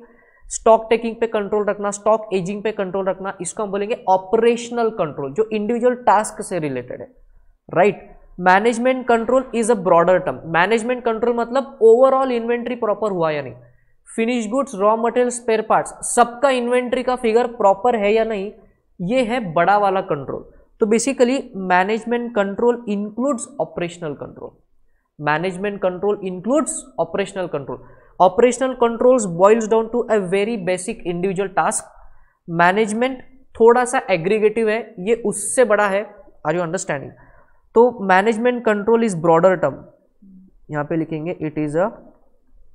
स्टॉक टेकिंग पे कंट्रोल रखना, स्टॉक एजिंग पे कंट्रोल रखना, इसको हम बोलेंगे ऑपरेशनल कंट्रोल, जो इंडिविजुअल टास्क से रिलेटेड है, right. Management control is a broader term. Management control मतलब ओवरऑल इन्वेंट्री प्रॉपर हुआ या नहीं, finish goods, raw material, spare parts, सबका इन्वेंट्री का फिगर प्रॉपर है या नहीं, ये है बड़ा वाला कंट्रोल। तो basically management control includes operational control. Management control includes operational control. Operational controls boils down to a very basic individual task. Management थोड़ा सा एग्रीगेटिव है, ये उससे बड़ा है। Are you understanding? तो management control is broader term, यहां पे लिखेंगे it is a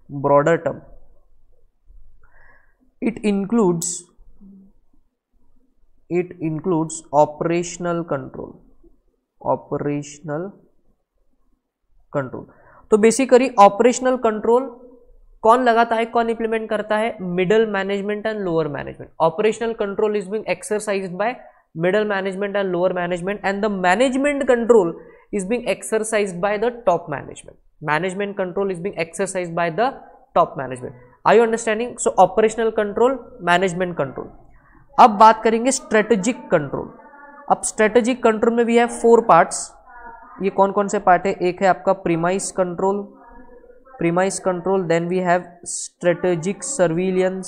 broader term. It includes operational control। तो बेसिकली ऑपरेशनल कंट्रोल कौन लगाता है, कौन इंप्लीमेंट करता है? Middle management and lower management. Operational control is being exercised by middle management and lower management and the management control is being exercised by the top management. Management control is being exercised by the top management. Are you understanding? So operational control, management control. अब बात करेंगे strategic control. अब strategic control में भी है 4 parts. ये कौन कौन से पार्ट है? एक है आपका premise control, then we have strategic surveillance,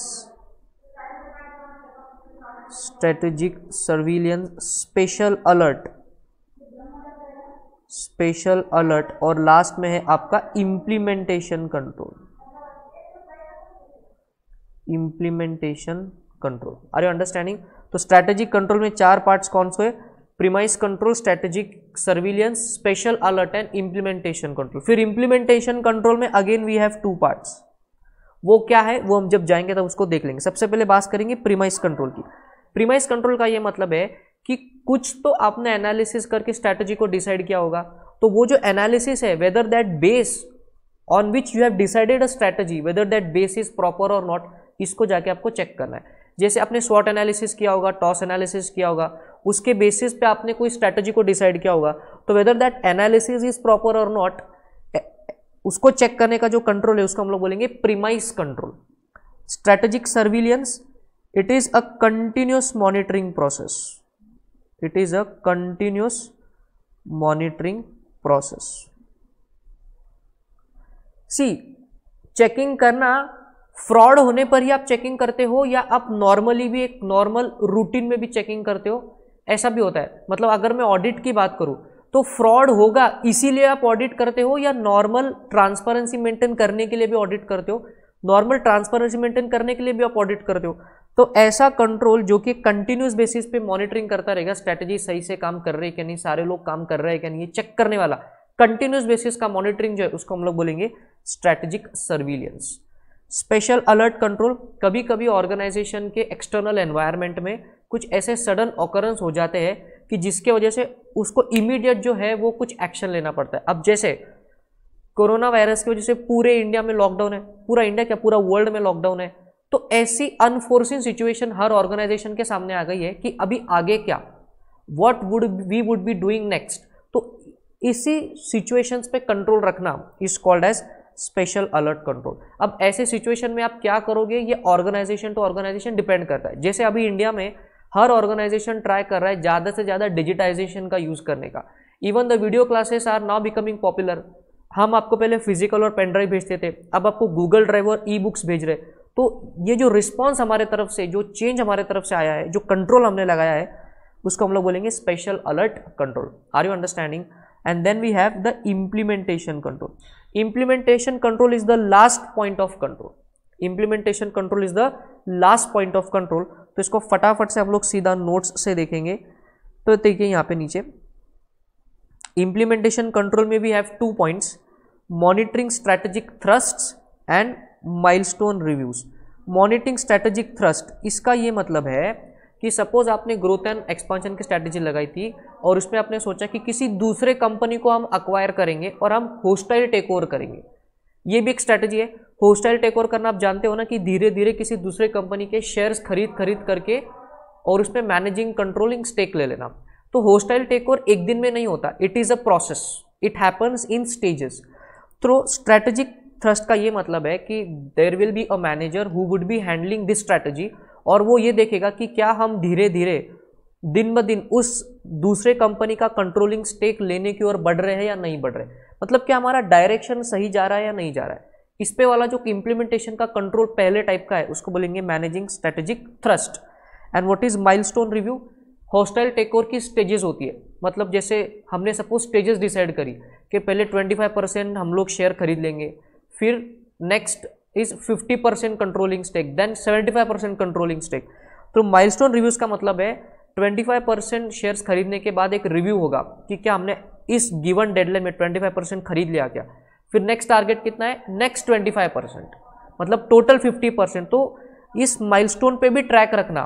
special alert और लास्ट में है आपका implementation control. Are you understanding? तो स्ट्रैटेजिक कंट्रोल में 4 पार्ट्स कौन से? Premise control, strategic surveillance, special alert and implementation control. फिर इम्प्लीमेंटेशन कंट्रोल में अगेन वी हैव 2 पार्ट्स। वो क्या है वो हम जब जाएंगे तब उसको देख लेंगे। सबसे पहले बात करेंगे प्रीमाइस कंट्रोल की। प्रीमाइस कंट्रोल का ये मतलब है कि कुछ तो आपने एनालिसिस करके स्ट्रैटेजी को डिसाइड किया होगा, तो वो जो एनालिसिस है whether that base on which you have decided a strategy, whether that base is proper और नॉट, इसको जाके आपको चेक करना है। जैसे आपने स्वॉट एनालिसिस किया होगा, टॉस एनालिसिस किया होगा, उसके बेसिस पे आपने कोई स्ट्रैटेजी को डिसाइड किया होगा, तो whether that analysis is proper और नॉट, उसको चेक करने का जो कंट्रोल है उसको हम लोग बोलेंगे premise control. Strategic surveillance, it is a continuous monitoring process. It is a continuous monitoring process. See, checking करना फ्रॉड होने पर ही आप चेकिंग करते हो या आप नॉर्मली भी एक नॉर्मल रूटीन में भी चेकिंग करते हो? ऐसा भी होता है। मतलब अगर मैं ऑडिट की बात करूं तो फ्रॉड होगा इसीलिए आप ऑडिट करते हो या नॉर्मल ट्रांसपेरेंसी मेंटेन करने के लिए भी ऑडिट करते हो? नॉर्मल ट्रांसपेरेंसी मेंटेन करने के लिए भी आप ऑडिट करते हो। तो ऐसा कंट्रोल जो कि कंटिन्यूस बेसिस पे मॉनिटरिंग करता रहेगा, स्ट्रैटेजी सही से काम कर रही है कि नहीं, सारे लोग काम कर रहे हैं कि नहीं, ये चेक करने वाला कंटिन्यूस बेसिस का मॉनिटरिंग जो है उसको हम लोग बोलेंगे strategic surveillance. Special alert control, कभी कभी ऑर्गेनाइजेशन के एक्सटर्नल एनवायरनमेंट में कुछ ऐसे सडन ऑकरेंस हो जाते हैं कि जिसके वजह से उसको इमीडिएट जो है वो कुछ एक्शन लेना पड़ता है। अब जैसे कोरोना वायरस की वजह से पूरे इंडिया में लॉकडाउन है, पूरा इंडिया क्या पूरा वर्ल्ड में लॉकडाउन है, तो ऐसी अनफोर्सिन सिचुएशन हर ऑर्गेनाइजेशन के सामने आ गई है कि अभी आगे क्या, what would be doing next. तो इसी सिचुएशंस पे कंट्रोल रखना is called as special alert control. अब ऐसे सिचुएशन में आप क्या करोगे, ये ऑर्गेनाइजेशन टू ऑर्गेनाइजेशन डिपेंड करता है। जैसे अभी इंडिया में हर ऑर्गेनाइजेशन ट्राई कर रहा है ज़्यादा से ज़्यादा डिजिटाइजेशन का यूज़ करने का। Even the video classes are now becoming popular. हम आपको पहले फिजिकल और पेन ड्राइव भेजते थे, अब आपको गूगल ड्राइव और ई बुक्स भेज रहे। तो ये जो रिस्पॉन्स हमारे तरफ से, जो चेंज हमारे तरफ से आया है, जो कंट्रोल हमने लगाया है, उसको हम लोग बोलेंगे special alert control. Are you understanding? And then we have the implementation control. Implementation control is the last point of control. Implementation control is the last point of control. तो इसको फटाफट से हम लोग सीधा नोट्स से देखेंगे। तो देखिए यहाँ पे नीचे इम्प्लीमेंटेशन कंट्रोल में we have 2 points, monitoring strategic thrusts and milestone reviews. Monitoring strategic thrust, इसका ये मतलब है कि सपोज आपने ग्रोथ एंड एक्सपांशन की स्ट्रैटेजी लगाई थी और उसमें आपने सोचा कि किसी दूसरे कंपनी को हम अक्वायर करेंगे और हम होस्टाइल टेक ओवर करेंगे। ये भी एक स्ट्रैटेजी है। होस्टाइल टेक ओवर करना आप जानते हो ना, कि धीरे धीरे किसी दूसरे कंपनी के शेयर्स खरीद करके और उसमें मैनेजिंग कंट्रोलिंग स्टेक ले लेना। तो होस्टाइल टेक ओवर एक दिन में नहीं होता, it is a process, it happens in stages. तो स्ट्रैटेजिक थ्रस्ट का ये मतलब है कि there will be a manager who would be handling this strategy, और वो ये देखेगा कि क्या हम धीरे धीरे दिन ब दिन उस दूसरे कंपनी का कंट्रोलिंग स्टेक लेने की ओर बढ़ रहे हैं या नहीं बढ़ रहे, मतलब क्या हमारा डायरेक्शन सही जा रहा है या नहीं जा रहा है। इस पे वाला जो इम्प्लीमेंटेशन का कंट्रोल पहले टाइप का है उसको बोलेंगे managing strategic thrust. And what is milestone review? Hostile take over की स्टेजेस होती है। मतलब जैसे हमने सपोज स्टेजेस डिसाइड करी कि पहले 25% हम लोग शेयर खरीद लेंगे, फिर next is 50% controlling stake, then 75% controlling stake. तो माइलस्टोन रिव्यूज का मतलब है 25% शेयर्स खरीदने के बाद एक रिव्यू होगा कि क्या हमने इस गिवन डेडलाइन में 25% खरीद लिया क्या, फिर नेक्स्ट टारगेट कितना है, नेक्स्ट 25%, मतलब टोटल 50%। तो इस माइलस्टोन पे भी ट्रैक रखना,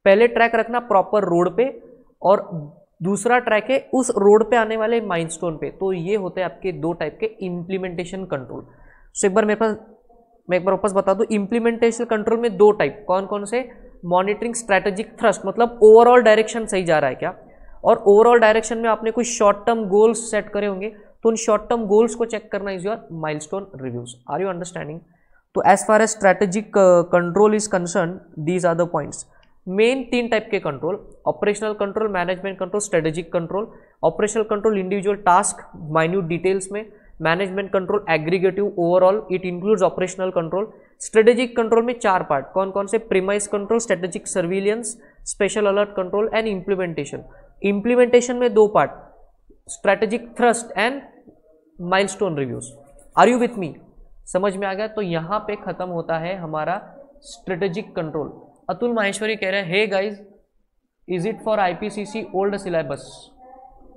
पहले ट्रैक रखना प्रॉपर रोड पे और दूसरा ट्रैक है उस रोड पे आने वाले माइलस्टोन पे। तो ये होते हैं आपके 2 टाइप के इम्प्लीमेंटेशन कंट्रोल। सो मैं एक बार वापस बता दूं, इम्प्लीमेंटेशन कंट्रोल में 2 टाइप कौन कौन से? मॉनिटरिंग स्ट्रैटेजिक थ्रस्ट, मतलब ओवरऑल डायरेक्शन सही जा रहा है क्या, और ओवरऑल डायरेक्शन में आपने कुछ शॉर्ट टर्म गोल्स सेट करे होंगे, तो उन शॉर्ट टर्म गोल्स को चेक करना is your milestone reviews. Are you understanding? तो as far as strategic control is concern, these are the points. Main 3 type के control, operational control, management control, strategic control. Operational control individual task minute details में, management control aggregative overall, it includes operational control. Strategic control में 4 पार्ट कौन कौन से? Premise control, strategic surveillance, special alert control and implementation. Implementation में 2 part, strategic thrust and milestone reviews. Are you with me? समझ में आ गया? तो यहाँ पे खत्म होता है हमारा स्ट्रेटेजिक कंट्रोल। अतुल माहेश्वरी कह रहे हैं, hey guys is it for IPCC old syllabus?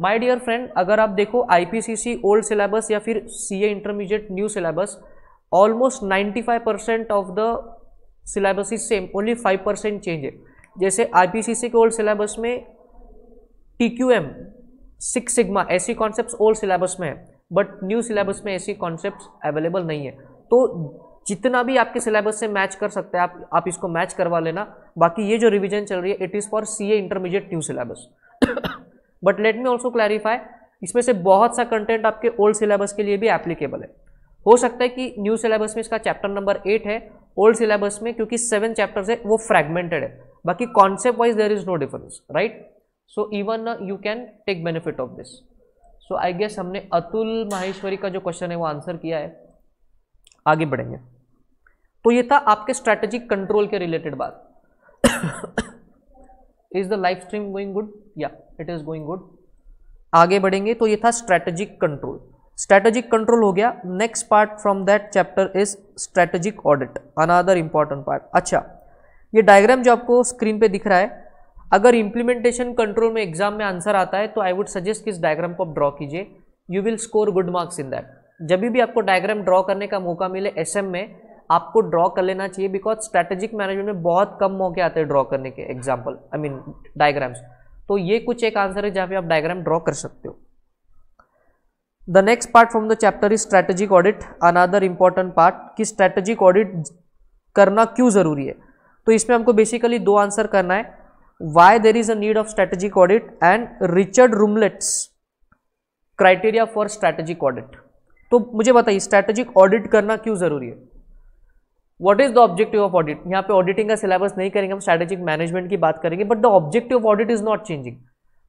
My dear friend, अगर आप देखो आईपीसीसी ओल्ड सिलेबस या फिर CA intermediate new syllabus, almost 95% of the syllabus is same, only 5% change है। जैसे आईपीसीसी के ओल्ड सिलेबस में टीक्यूएम, 6 सिग्मा ऐसी कॉन्सेप्ट्स ओल्ड सिलेबस में है, बट न्यू सिलेबस में ऐसी कॉन्सेप्ट्स अवेलेबल नहीं है। तो जितना भी आपके सिलेबस से मैच कर सकते हैं आप इसको मैच करवा लेना। बाकी ये जो रिवीजन चल रही है it is for CA intermediate new syllabus. But let me also clarify, इसमें से बहुत सा कंटेंट आपके ओल्ड सिलेबस के लिए भी एप्लीकेबल है। हो सकता है कि न्यू सिलेबस में इसका चैप्टर नंबर 8 है, ओल्ड सिलेबस में क्योंकि 7 चैप्टर्स है वो फ्रैगमेंटेड है, बाकी concept wise there is no difference, right? So even you can take benefit of this. So I guess हमने अतुल माहेश्वरी का जो क्वेश्चन है वो आंसर किया है। आगे बढ़ेंगे। तो ये था आपके स्ट्रैटेजिक कंट्रोल के रिलेटेड बात। Is the live stream going good? या इट इज गोइंग गुड। आगे बढ़ेंगे। तो ये था स्ट्रैटेजिक कंट्रोल। स्ट्रैटेजिक कंट्रोल हो गया। Next part from that chapter is strategic audit, another important part. अच्छा, ये डायग्राम जो आपको स्क्रीन पे दिख रहा है, अगर इंप्लीमेंटेशन कंट्रोल में एग्जाम में आंसर आता है तो आई वुड सजेस्ट कि इस डायग्राम को आप ड्रॉ कीजिए, you will score good marks in that. जब भी आपको डायग्राम ड्रॉ करने का मौका मिले एसएम में, आपको ड्रॉ कर लेना चाहिए, बिकॉज स्ट्रैटेजिक मैनेजमेंट में बहुत कम मौके आते हैं ड्रॉ करने के, एग्जाम्पल आई मीन डायग्राम्स। तो ये कुछ एक आंसर है जहाँ पे आप डायग्राम ड्रॉ कर सकते हो। The next part from the chapter is strategic audit, another important part कि स्ट्रैटेजिक ऑडिट करना क्यों जरूरी है। तो इसमें हमको बेसिकली दो आंसर करना है, why there is a need of strategic audit and Richard Rumelt's criteria for strategic audit. तो मुझे बताइए स्ट्रैटेजिक ऑडिट करना क्यों जरूरी है, what is the objective of audit. यहाँ पे ऑडिटिंग का सिलेबस नहीं करेंगे, हम स्ट्रैटेजिक मैनेजमेंट की बात करेंगे, but the objective of audit is not changing,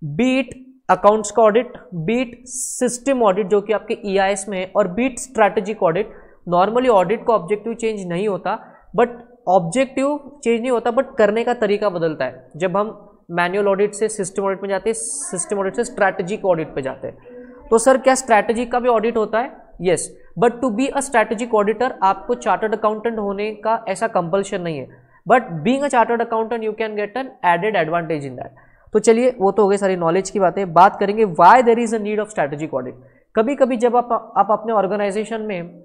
be it accounts का ऑडिट, बीट सिस्टम ऑडिट जो कि आपके EIS में है, और be it strategic audit. Normally audit का ऑब्जेक्टिव चेंज नहीं होता, बट ऑब्जेक्टिव चेंज नहीं होता, बट करने का तरीका बदलता है। जब हम मैनुअल ऑडिट से सिस्टम ऑडिट में जाते हैं, सिस्टम ऑडिट से स्ट्रैटेजिक ऑडिट पे जाते हैं। तो सर क्या स्ट्रैटेजिक का भी ऑडिट होता है? Yes, but to be a strategic auditor आपको चार्टर्ड अकाउंटेंट होने का ऐसा कंपल्शन नहीं है, but being a chartered accountant you can get an added advantage in that. तो चलिए वो तो हो गई सारी नॉलेज की बातें, बात करेंगे why there is a need of strategic audit. कभी कभी जब आप अपने ऑर्गेनाइजेशन में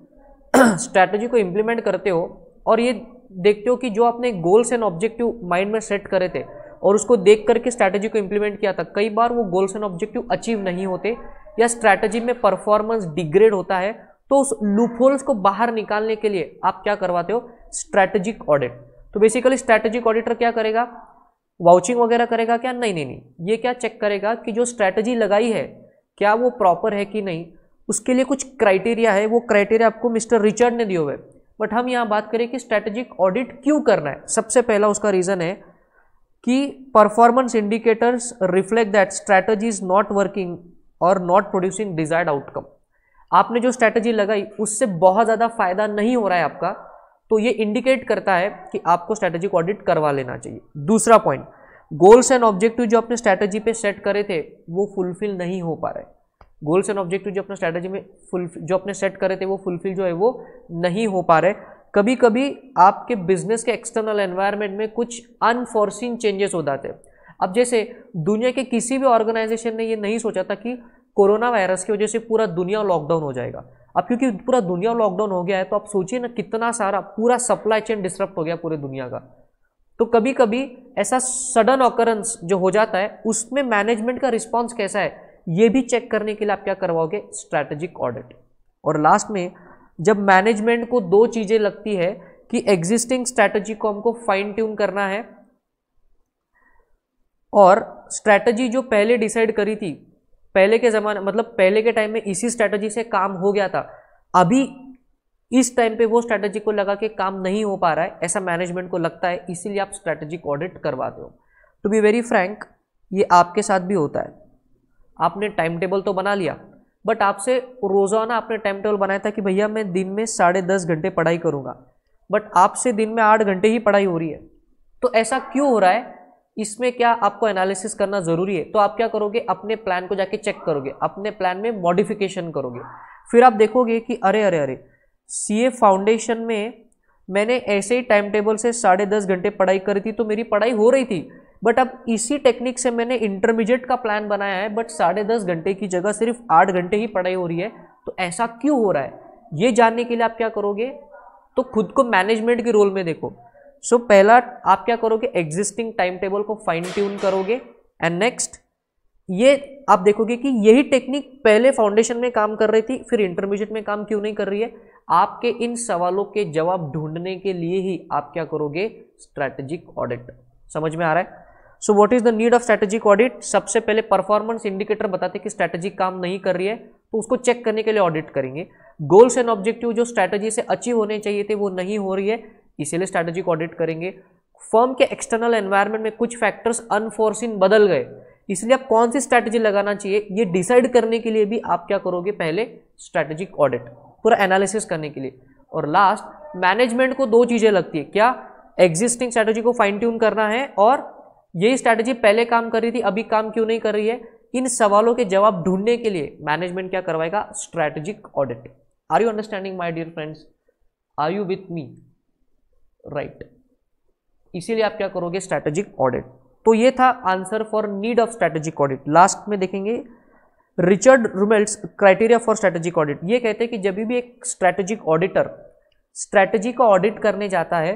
स्ट्रैटेजी को इंप्लीमेंट करते हो और ये देखते हो कि जो आपने गोल्स एंड ऑब्जेक्टिव माइंड में सेट करे थे और उसको देख करके स्ट्रैटेजी को इंप्लीमेंट किया था, कई बार वो गोल्स एंड ऑब्जेक्टिव अचीव नहीं होते या स्ट्रैटेजी में परफॉर्मेंस डिग्रेड होता है, तो उस लूपहोल्स को बाहर निकालने के लिए आप क्या करवाते हो? Strategic audit. तो बेसिकली स्ट्रैटेजिक ऑडिटर क्या करेगा? वाउचिंग वगैरह करेगा क्या? नहीं नहीं नहीं, ये क्या चेक करेगा कि जो स्ट्रैटेजी लगाई है क्या वो प्रॉपर है कि नहीं। उसके लिए कुछ क्राइटेरिया है, वो क्राइटेरिया आपको मिस्टर रिचर्ड ने दिए हुए। बट हम यहाँ बात करें कि स्ट्रैटेजिक ऑडिट क्यों करना है। सबसे पहला उसका रीजन है कि performance indicators reflect that strategy is not working और नॉट प्रोड्यूसिंग डिजायर्ड आउटकम। आपने जो स्ट्रैटेजी लगाई उससे बहुत ज़्यादा फायदा नहीं हो रहा है आपका, तो ये इंडिकेट करता है कि आपको स्ट्रैटेजिक ऑडिट करवा लेना चाहिए। दूसरा पॉइंट, गोल्स एंड ऑब्जेक्टिव जो अपने स्ट्रैटेजी पे सेट करे थे वो फुलफिल नहीं हो पा रहे। गोल्स एंड ऑब्जेक्टिव जो अपने स्ट्रैटेजी में जो अपने सेट करे थे वो फुलफिल जो है वो नहीं हो पा रहे। कभी कभी आपके बिजनेस के एक्सटर्नल एनवायरनमेंट में कुछ अनफॉर्सीन चेंजेस हो जाते हैं। अब जैसे दुनिया के किसी भी ऑर्गेनाइजेशन ने ये नहीं सोचा था कि कोरोना वायरस की वजह से पूरा दुनिया लॉकडाउन हो जाएगा। अब क्योंकि पूरा दुनिया लॉकडाउन हो गया है तो आप सोचिए ना कितना सारा पूरा सप्लाई चेन डिसरप्ट हो गया पूरे दुनिया का। तो कभी कभी ऐसा सडन ऑकरेंस जो हो जाता है उसमें मैनेजमेंट का रिस्पॉन्स कैसा है ये भी चेक करने के लिए आप क्या करवाओगे? Strategic audit. और लास्ट में जब मैनेजमेंट को दो चीजें लगती है कि एग्जिस्टिंग स्ट्रैटेजी को हमको फाइन ट्यून करना है और स्ट्रैटेजी जो पहले डिसाइड करी थी पहले के ज़माने मतलब पहले के टाइम में इसी स्ट्रैटेजी से काम हो गया था, अभी इस टाइम पे वो स्ट्रैटेजी को लगा के काम नहीं हो पा रहा है, ऐसा मैनेजमेंट को लगता है, इसीलिए आप स्ट्रैटेजिक ऑडिट करवाते हो। टू बी वेरी फ्रैंक, ये आपके साथ भी होता है। आपने टाइम टेबल तो बना लिया, बट आपसे रोज़ाना आपने टाइम टेबल बनाया था कि भैया मैं दिन में 10.5 घंटे पढ़ाई करूँगा, बट आपसे दिन में 8 घंटे ही पढ़ाई हो रही है। तो ऐसा क्यों हो रहा है? इसमें क्या आपको एनालिसिस करना ज़रूरी है। तो आप क्या करोगे? अपने प्लान को जाके चेक करोगे, अपने प्लान में मॉडिफिकेशन करोगे, फिर आप देखोगे कि अरे अरे अरे CA फाउंडेशन में मैंने ऐसे ही टाइम टेबल से 10.5 घंटे पढ़ाई करी थी तो मेरी पढ़ाई हो रही थी, बट अब इसी टेक्निक से मैंने इंटरमीडिएट का प्लान बनाया है बट 10.5 घंटे की जगह सिर्फ 8 घंटे ही पढ़ाई हो रही है। तो ऐसा क्यों हो रहा है ये जानने के लिए आप क्या करोगे? तो खुद को मैनेजमेंट के रोल में देखो। सो पहला आप क्या करोगे? एग्जिस्टिंग टाइम टेबल को फाइन ट्यून करोगे एंड नेक्स्ट ये आप देखोगे कि यही टेक्निक पहले फाउंडेशन में काम कर रही थी फिर इंटरमीडिएट में काम क्यों नहीं कर रही है। आपके इन सवालों के जवाब ढूंढने के लिए ही आप क्या करोगे? Strategic audit. समझ में आ रहा है? So what is the need of strategic audit? सबसे पहले परफॉर्मेंस इंडिकेटर बताते कि स्ट्रैटेजी काम नहीं कर रही है तो उसको चेक करने के लिए ऑडिट करेंगे। गोल्स एंड ऑब्जेक्टिव जो स्ट्रैटेजी से अचीव होने चाहिए थे वो नहीं हो रही है, इसीलिए स्ट्रैटेजिक ऑडिट करेंगे। फर्म के एक्सटर्नल एनवायरनमेंट में कुछ फैक्टर्स अनफोर्सिन बदल गए, इसलिए आप कौन सी स्ट्रैटेजी लगाना चाहिए ये डिसाइड करने के लिए भी आप क्या करोगे? पहले स्ट्रैटेजिक ऑडिट, पूरा एनालिसिस करने के लिए। और लास्ट मैनेजमेंट को दो चीजें लगती है, क्या? एग्जिस्टिंग स्ट्रैटेजी को फाइन ट्यून करना है और यही स्ट्रैटेजी पहले काम कर रही थी अभी काम क्यों नहीं कर रही है। इन सवालों के जवाब ढूंढने के लिए मैनेजमेंट क्या करवाएगा? Strategic audit. Are you understanding my dear friends? Are you with me? Right. इसीलिए आप क्या करोगे? Strategic audit. तो ये था answer for need of strategic audit. Last में देखेंगे Richard Rumelt's criteria for strategic audit. ये कहते हैं कि जब भी एक स्ट्रैटेजिक ऑडिटर स्ट्रैटेजी का ऑडिट करने जाता है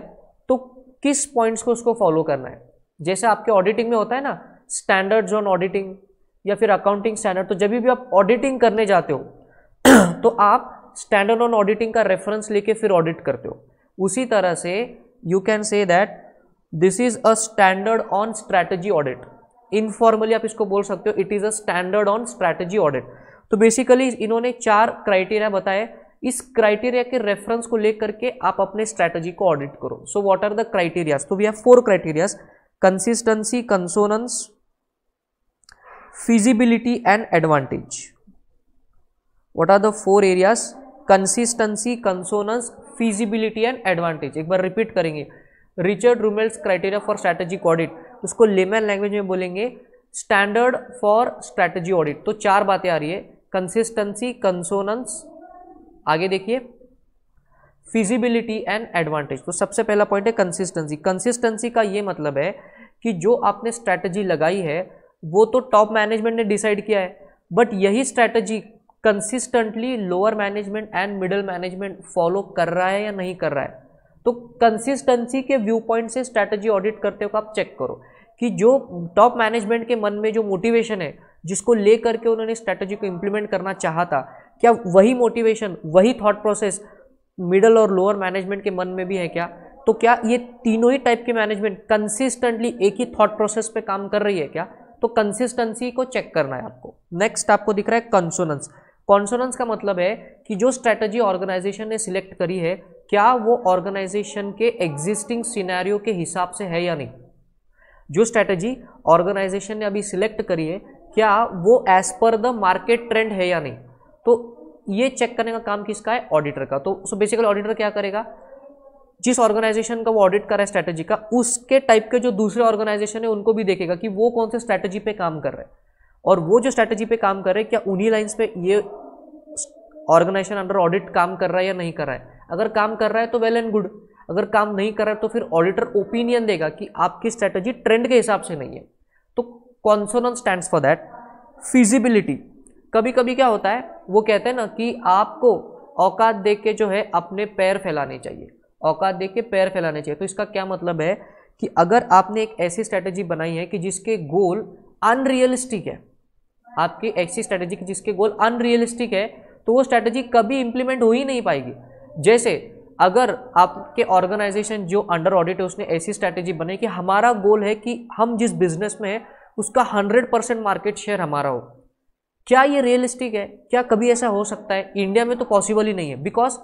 तो किस पॉइंट्स को उसको फॉलो करना है। जैसे आपके ऑडिटिंग में होता है ना स्टैंडर्ड्स ऑन ऑडिटिंग या फिर अकाउंटिंग स्टैंडर्ड, तो जब भी आप ऑडिटिंग करने जाते हो तो आप स्टैंडर्ड ऑन ऑडिटिंग का रेफरेंस लेके फिर ऑडिट करते हो। उसी तरह से you can say that this is a standard on strategy audit. Informally आप इसको बोल सकते हो it is a standard on strategy audit. तो बेसिकली इन्होंने 4 क्राइटेरिया बताए, इस क्राइटेरिया के रेफरेंस को लेकर के आप अपने स्ट्रैटेजी को ऑडिट करो। So what are the criterias? तो we have 4 criterias, consistency, consonance, feasibility and advantage. What are the 4 areas? Consistency, consonance, feasibility and advantage. एक बार रिपीट करेंगे, Richard Rumelt's criteria for strategic audit, उसको लेमन लैंग्वेज में बोलेंगे स्टैंडर्ड फॉर स्ट्रैटेजी ऑडिट। तो 4 बातें आ रही है, कंसिस्टेंसी, कंसोनेंस, आगे देखिए फिजिबिलिटी एंड एडवांटेज। तो सबसे पहला पॉइंट है कंसिस्टेंसी। कंसिस्टेंसी का ये मतलब है कि जो आपने स्ट्रैटेजी लगाई है वो तो टॉप मैनेजमेंट ने डिसाइड किया है, बट यही strategy consistently lower management and middle management follow कर रहा है या नहीं कर रहा है। तो कंसिस्टेंसी के व्यू पॉइंट से स्ट्रैटेजी ऑडिट करते हो आप चेक करो कि जो टॉप मैनेजमेंट के मन में जो मोटिवेशन है जिसको ले करके उन्होंने स्ट्रैटेजी को इंप्लीमेंट करना चाहा था, क्या वही मोटिवेशन, वही थॉट प्रोसेस मिडिल और लोअर मैनेजमेंट के मन में भी है क्या? तो क्या ये तीनों ही टाइप के मैनेजमेंट कंसिस्टेंटली एक ही थॉट प्रोसेस पे काम कर रही है क्या? तो कंसिस्टेंसी को चेक करना है आपको। नेक्स्ट आपको दिख रहा है कॉन्सोनेंस। कॉन्सोनेंस का मतलब है कि जो स्ट्रैटेजी ऑर्गेनाइजेशन ने सिलेक्ट करी है क्या वो ऑर्गेनाइजेशन के एग्जिस्टिंग सिनेरियो के हिसाब से है या नहीं। जो स्ट्रैटेजी ऑर्गेनाइजेशन ने अभी सिलेक्ट करी है क्या वो as per the market trend है या नहीं। तो ये चेक करने का काम किसका है? ऑडिटर का। तो बेसिकली ऑडिटर क्या करेगा, जिस ऑर्गेनाइजेशन का वो ऑडिट कर रहा है स्ट्रैटेजी का, उसके टाइप के जो दूसरे ऑर्गेनाइजेशन है उनको भी देखेगा कि वो कौन से स्ट्रैटेजी पे काम कर रहे हैं, और वो जो स्ट्रैटेजी पे काम कर रहे हैं क्या उन्हीं लाइंस पे ये ऑर्गेनाइजेशन अंडर ऑडिट काम कर रहा है या नहीं कर रहा है। अगर काम कर रहा है तो वेल एंड गुड, अगर काम नहीं कर रहा है तो फिर ऑडिटर ओपिनियन देगा कि आपकी स्ट्रैटेजी ट्रेंड के हिसाब से नहीं है। तो consonance stands for that. Feasibility, कभी कभी क्या होता है वो कहते हैं ना कि आपको औकात देख के जो है अपने पैर फैलाने चाहिए, औकात देख के पैर फैलाने चाहिए। तो इसका क्या मतलब है कि अगर आपने एक ऐसी स्ट्रैटेजी बनाई है कि जिसके गोल अनरियलिस्टिक है, आपकी ऐसी स्ट्रैटेजी की जिसके गोल अनरियलिस्टिक है, तो वो स्ट्रैटेजी कभी इंप्लीमेंट हो ही नहीं पाएगी। जैसे अगर आपके ऑर्गेनाइजेशन जो अंडर ऑडिट है उसने ऐसी स्ट्रैटेजी बनाई कि हमारा गोल है कि हम जिस बिजनेस में है उसका 100% मार्केट शेयर हमारा हो, क्या ये रियलिस्टिक है? क्या कभी ऐसा हो सकता है? इंडिया में तो पॉसिबल ही नहीं है, बिकॉज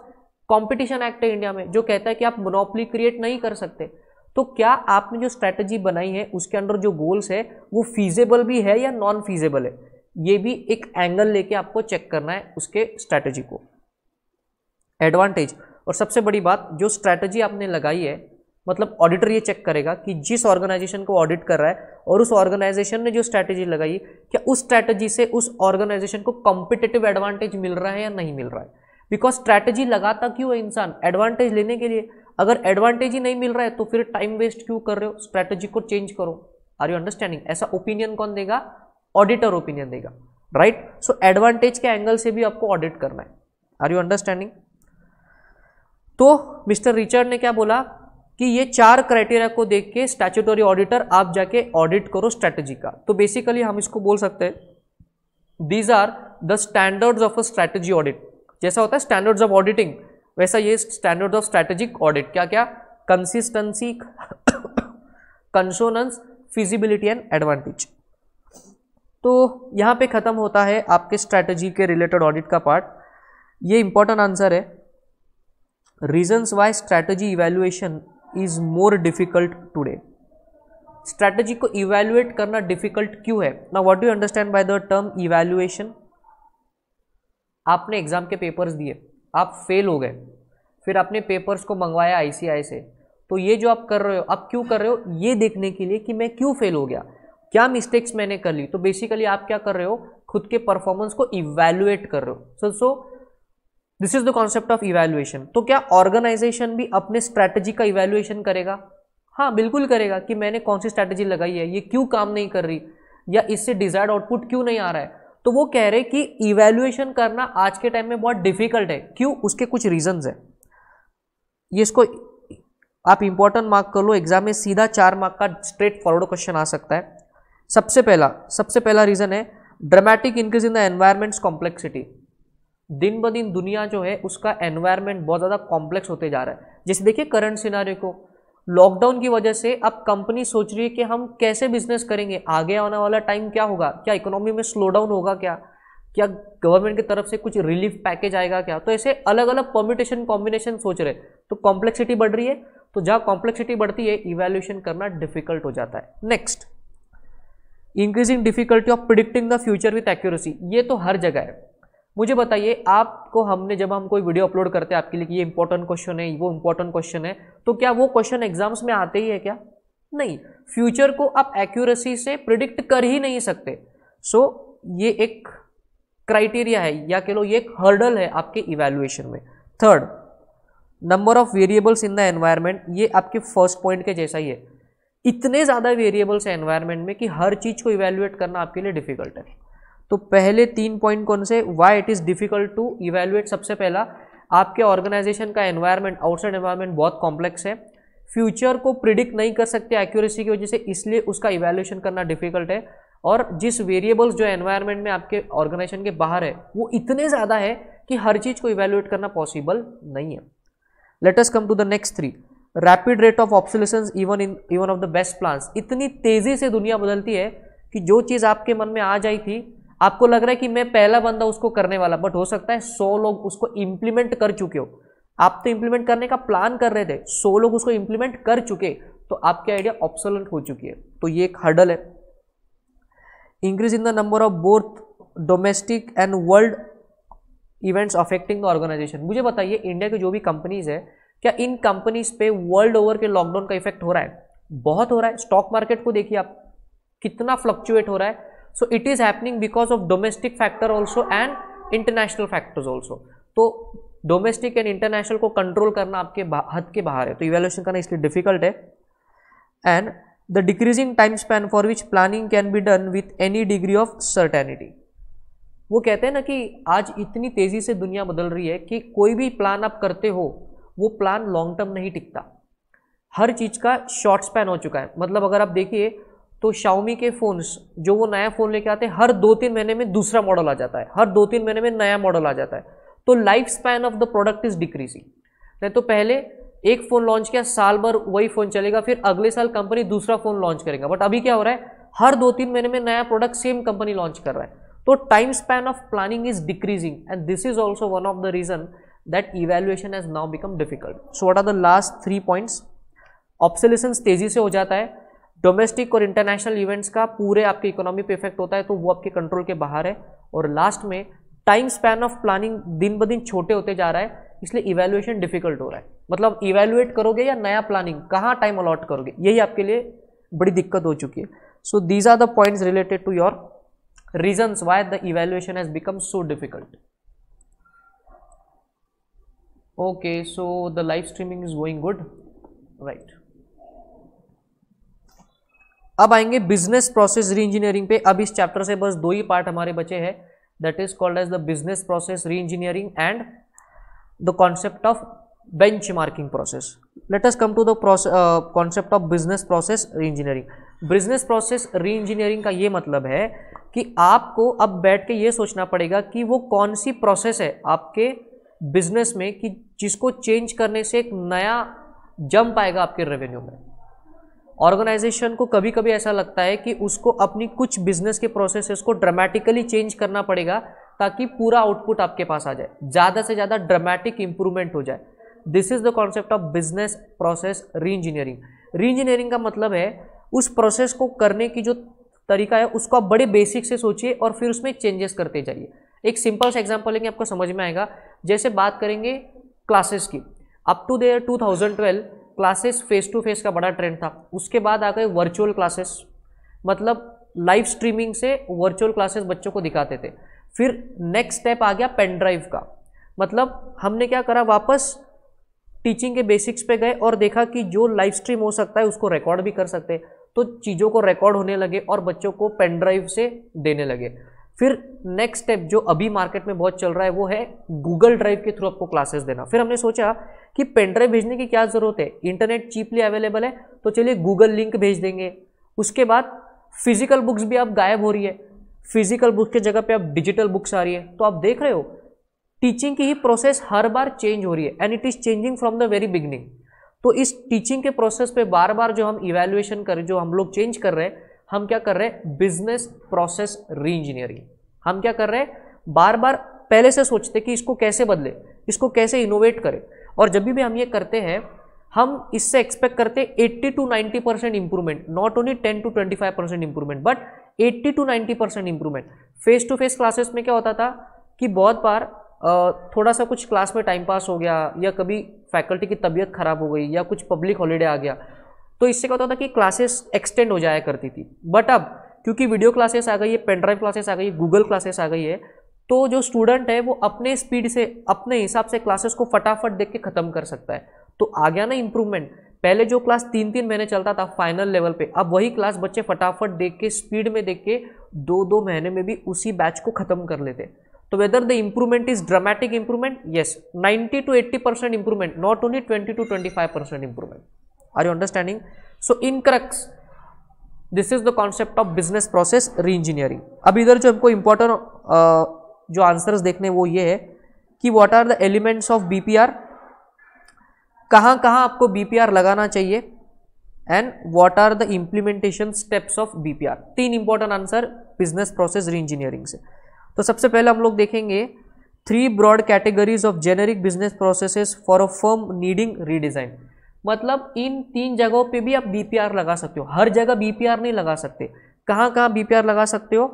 कंपटीशन एक्ट है इंडिया में जो कहता है कि आप मोनोपोली क्रिएट नहीं कर सकते। तो क्या आपने जो स्ट्रैटेजी बनाई है उसके अंदर जो गोल्स है वो फीजेबल भी है या नॉन फीजेबल है, ये भी एक एंगल लेके आपको चेक करना है उसके स्ट्रैटेजी को। एडवांटेज, और सबसे बड़ी बात, जो स्ट्रैटेजी आपने लगाई है मतलब ऑडिटर ये चेक करेगा कि जिस ऑर्गेनाइजेशन को ऑडिट कर रहा है और उस ऑर्गेनाइजेशन ने जो स्ट्रैटेजी लगाई क्या उस स्ट्रैटेजी से उस ऑर्गेनाइजेशन को कॉम्पिटिटिव एडवांटेज मिल रहा है या नहीं मिल रहा है। बिकॉज स्ट्रैटेजी लगाता क्यों है इंसान? एडवांटेज लेने के लिए। अगर एडवांटेज ही नहीं मिल रहा है तो फिर टाइम वेस्ट क्यों कर रहे हो? स्ट्रैटेजी को चेंज करो। Are you understanding? ऐसा ओपिनियन कौन देगा? ऑडिटर ओपिनियन देगा, राइट। सो एडवांटेज के एंगल से भी आपको ऑडिट करना है। Are you understanding? तो मिस्टर रिचर्ड ने क्या बोला कि ये 4 क्राइटेरिया को देख के स्टैट्यूटरी ऑडिटर आप जाके ऑडिट करो स्ट्रैटेजी का। तो बेसिकली हम इसको बोल सकते हैं these are the standards of a strategy audit. जैसा होता है स्टैंडर्ड्स ऑफ ऑडिटिंग, वैसा ये स्टैंडर्ड्स ऑफ स्ट्रैटेजिक ऑडिट। क्या क्या? Consistency, consonance, feasibility and advantage. तो यहाँ पे खत्म होता है आपके स्ट्रैटेजी के रिलेटेड ऑडिट का पार्ट। ये इंपॉर्टेंट आंसर है, reasons why strategy evaluation is more difficult today. Strategy को इवैल्यूएट करना डिफिकल्ट क्यों है? Now what do you understand by the term evaluation? आपने एग्जाम के पेपर्स दिए, आप फेल हो गए, फिर आपने पेपर्स को मंगवाया ICAI से, तो ये जो आप कर रहे हो, आप क्यों कर रहे हो? ये देखने के लिए कि मैं क्यों फेल हो गया, क्या मिस्टेक्स मैंने कर ली। तो बेसिकली आप क्या कर रहे हो? खुद के परफॉर्मेंस को इवैल्यूएट कर रहे हो। So this is the concept of evaluation. तो क्या ऑर्गेनाइजेशन भी अपने स्ट्रैटेजी का इवैल्यूएशन करेगा? हाँ, बिल्कुल करेगा कि मैंने कौन सी स्ट्रैटेजी लगाई है, ये क्यों काम नहीं कर रही, या इससे डिजायर्ड आउटपुट क्यों नहीं आ रहा है। तो वो कह रहे कि इवैल्यूएशन करना आज के टाइम में बहुत डिफिकल्ट है। क्यों? उसके कुछ रीजंस है। ये इसको आप इंपॉर्टेंट मार्क कर लो, एग्जाम में सीधा 4 मार्क का स्ट्रेट फॉरवर्ड क्वेश्चन आ सकता है। सबसे पहला रीजन है dramatic increase in the environments complexity. दिन ब दिन दुनिया जो है उसका एनवायरमेंट बहुत ज़्यादा कॉम्प्लेक्स होते जा रहा है। जैसे देखिए करंट सिनारियो को, लॉकडाउन की वजह से अब कंपनी सोच रही है कि हम कैसे बिजनेस करेंगे, आगे आने वाला टाइम क्या होगा, क्या इकोनॉमी में स्लो डाउन होगा, क्या गवर्नमेंट की तरफ से कुछ रिलीफ पैकेज आएगा क्या, तो ऐसे अलग अलग परम्यूटेशन कॉम्बिनेशन सोच रहे, तो कॉम्प्लेक्सिटी बढ़ रही है। तो जहाँ कॉम्प्लेक्सिटी बढ़ती है इवैल्यूएशन करना डिफिकल्ट हो जाता है। Next, increasing difficulty of predicting the future with accuracy. ये तो हर जगह है। मुझे बताइए आपको, हमने जब हम कोई वीडियो अपलोड करते हैं आपके लिए कि ये इंपॉर्टेंट क्वेश्चन है, वो इंपॉर्टेंट क्वेश्चन है, तो क्या वो क्वेश्चन एग्जाम्स में आते ही है क्या? नहीं, फ्यूचर को आप एक्यूरेसी से प्रिडिक्ट कर ही नहीं सकते। सो ये एक क्राइटेरिया है, या कह लो ये एक हर्डल है आपके इवैल्यूएशन में। Third, number of variables in the environment. ये आपके फर्स्ट पॉइंट के जैसा ही है। इतने ज़्यादा वेरिएबल्स है एनवायरनमेंट में कि हर चीज़ को इवैल्यूएट करना आपके लिए डिफिकल्ट है। तो पहले 3 पॉइंट कौन से, why it is difficult to evaluate. सबसे पहला, आपके ऑर्गेनाइजेशन का एनवायरनमेंट, आउटसाइड एनवायरनमेंट बहुत कॉम्प्लेक्स है, फ्यूचर को प्रिडिक्ट नहीं कर सकते एक्यूरेसी की वजह से, इसलिए उसका इवैल्यूएशन करना डिफिकल्ट है। और जिस वेरिएबल्स जो एनवायरनमेंट में आपके ऑर्गेनाइजेशन के बाहर है वो इतने ज़्यादा है कि हर चीज़ को इवैल्यूएट करना पॉसिबल नहीं है। Let us come to the next 3, rapid rate of obsolescence even of the best plans. इतनी तेजी से दुनिया बदलती है कि जो चीज़ आपके मन में आ जाई थी, आपको लग रहा है कि मैं पहला बंदा उसको करने वाला, बट हो सकता है 100 लोग उसको इंप्लीमेंट कर चुके हो। आप तो इंप्लीमेंट करने का प्लान कर रहे थे, 100 लोग उसको इंप्लीमेंट कर चुके, तो आपकी आइडिया ऑब्सोलेंट हो चुकी है। तो ये एक हर्डल है। Increase in the number of both domestic and world events affecting the organisation. मुझे बताइए इंडिया की जो भी कंपनीज है, क्या इन कंपनीज पे वर्ल्ड ओवर के लॉकडाउन का इफेक्ट हो रहा है? बहुत हो रहा है। स्टॉक मार्केट को देखिए आप, कितना फ्लक्चुएट हो रहा है। So it is happening because of domestic factor also and international factors also. तो डोमेस्टिक एंड इंटरनेशनल को कंट्रोल करना आपके हद के बाहर है, तो इवैल्यूएशन करना इसलिए डिफिकल्ट है। And the decreasing time span for which planning can be done with any degree of certainty. वो कहते हैं ना कि आज इतनी तेजी से दुनिया बदल रही है कि कोई भी प्लान आप करते हो वो प्लान लॉन्ग टर्म नहीं टिकता। हर चीज़ का शॉर्ट स्पैन हो चुका है। मतलब अगर आप देखिए तो Xiaomi के फ़ोन्स, जो वो नया फ़ोन लेके आते हैं, हर 2-3 महीने में दूसरा मॉडल आ जाता है, हर 2-3 महीने में नया मॉडल आ जाता है। तो life span of the product is decreasing. नहीं तो पहले एक फ़ोन लॉन्च किया, साल भर वही फ़ोन चलेगा, फिर अगले साल कंपनी दूसरा फ़ोन लॉन्च करेगा। बट अभी क्या हो रहा है, हर 2-3 महीने में नया प्रोडक्ट सेम कंपनी लॉन्च कर रहा है। तो time span of planning is decreasing and this is also one of the reason that evaluation has now become difficult. So what are the last 3 points? Obsolescence तेजी से हो जाता है, डोमेस्टिक और इंटरनेशनल इवेंट्स का पूरे आपके इकोनॉमी पे इफेक्ट होता है, तो वो आपके कंट्रोल के बाहर है। और लास्ट में टाइम स्पैन ऑफ प्लानिंग दिन ब दिन छोटे होते जा रहा है, इसलिए इवैल्यूएशन डिफिकल्ट हो रहा है। मतलब इवैल्यूएट करोगे या नया प्लानिंग कहाँ टाइम अलॉट करोगे, यही आपके लिए बड़ी दिक्कत हो चुकी है। So these are the points related to your reasons why the evaluation has become so difficult. Okay, so the live streaming is going good, right? अब आएंगे बिजनेस प्रोसेस री इंजीनियरिंग पे। अब इस चैप्टर से बस 2 ही पार्ट हमारे बचे हैं, that is called as the business process reengineering and the concept of benchmarking process. Let us come to the concept of business process reengineering. Business process reengineering का ये मतलब है कि आपको अब बैठ के ये सोचना पड़ेगा कि वो कौन सी प्रोसेस है आपके बिजनेस में कि जिसको चेंज करने से एक नया जंप आएगा आपके रेवेन्यू में। ऑर्गेनाइजेशन को कभी कभी ऐसा लगता है कि उसको अपनी कुछ बिजनेस के प्रोसेसेस को ड्रामेटिकली चेंज करना पड़ेगा ताकि पूरा आउटपुट आपके पास आ जाए, ज़्यादा से ज़्यादा ड्रामेटिक इंप्रूवमेंट हो जाए। This is the concept of business process री इंजीनियरिंग। री इंजीनियरिंग का मतलब है उस प्रोसेस को करने की जो तरीका है उसको आप बड़े बेसिक से सोचिए और फिर उसमें चेंजेस करते जाइए। एक सिंपल सा एग्जांपल लेंगे, आपको समझ में आएगा। जैसे बात करेंगे क्लासेस की, up to there 2012 classes face to face का बड़ा ट्रेंड था। उसके बाद आ गए वर्चुअल क्लासेस, मतलब लाइव स्ट्रीमिंग से वर्चुअल क्लासेस बच्चों को दिखाते थे। फिर नेक्स्ट स्टेप आ गया पेन ड्राइव का, मतलब हमने क्या करा, वापस टीचिंग के बेसिक्स पे गए और देखा कि जो लाइव स्ट्रीम हो सकता है उसको रिकॉर्ड भी कर सकते हैं, तो चीज़ों को रिकॉर्ड होने लगे और बच्चों को पेन ड्राइव से देने लगे। फिर नेक्स्ट स्टेप जो अभी मार्केट में बहुत चल रहा है वो है गूगल ड्राइव के थ्रू आपको क्लासेस देना। फिर हमने सोचा कि पेन ड्राइव भेजने की क्या जरूरत है, इंटरनेट चीपली अवेलेबल है, तो चलिए गूगल लिंक भेज देंगे। उसके बाद फिजिकल बुक्स भी अब गायब हो रही है, फिजिकल बुक के जगह पे अब डिजिटल बुक्स आ रही है। तो आप देख रहे हो टीचिंग की ही प्रोसेस हर बार चेंज हो रही है and it is changing from the very beginning. तो इस टीचिंग के प्रोसेस पे बार बार जो हम इवैल्यूएशन करें, जो हम लोग चेंज कर रहे हैं, हम क्या कर रहे हैं, बिजनेस प्रोसेस री इंजीनियरिंग। हम क्या कर रहे हैं, बार बार पहले से सोचते कि इसको कैसे बदले, इसको कैसे इनोवेट करें। और जब भी हम ये करते हैं हम इससे एक्सपेक्ट करते हैं 80 to 90% improvement, not only 10 to 25% improvement but 80 to 90% improvement. Face to face classes में क्या होता था कि बहुत बार थोड़ा सा कुछ क्लास में टाइम पास हो गया या कभी फैकल्टी की तबीयत खराब हो गई या कुछ पब्लिक हॉलीडे आ गया, तो इससे क्या होता था कि क्लासेस एक्सटेंड हो जाया करती थी। बट अब क्योंकि वीडियो क्लासेस आ गई है, पेन ड्राइव क्लासेस आ गई है, गूगल क्लासेस आ गई है, तो जो स्टूडेंट है वो अपने स्पीड से, अपने हिसाब से क्लासेस को फटाफट देख के खत्म कर सकता है। तो आ गया ना इंप्रूवमेंट। पहले जो क्लास 3-3 महीने चलता था फाइनल लेवल पे, अब वही क्लास बच्चे फटाफट देख के, स्पीड में देख के 2-2 महीने में भी उसी बैच को खत्म कर लेते। तो whether the improvement is dramatic improvement, yes, 90 to 80% improvement, not only 20 to 25% improvement. Are you understanding? So in crux this is the concept of business process reengineering. अब इधर जो हमको इंपॉर्टेंट जो आंसर्स देखने वो ये है कि what are the elements of BPR, कहाँ कहाँ आपको बीपीआर लगाना चाहिए, and what are the implementation steps of BPR. 3 important answer business process reengineering से। तो सबसे पहले हम लोग देखेंगे 3 broad categories of generic business processes for a firm needing redesign. मतलब इन 3 जगहों पे भी आप बीपीआर लगा सकते हो, हर जगह बीपीआर नहीं लगा सकते। कहाँ कहाँ बीपीआर लगा सकते हो?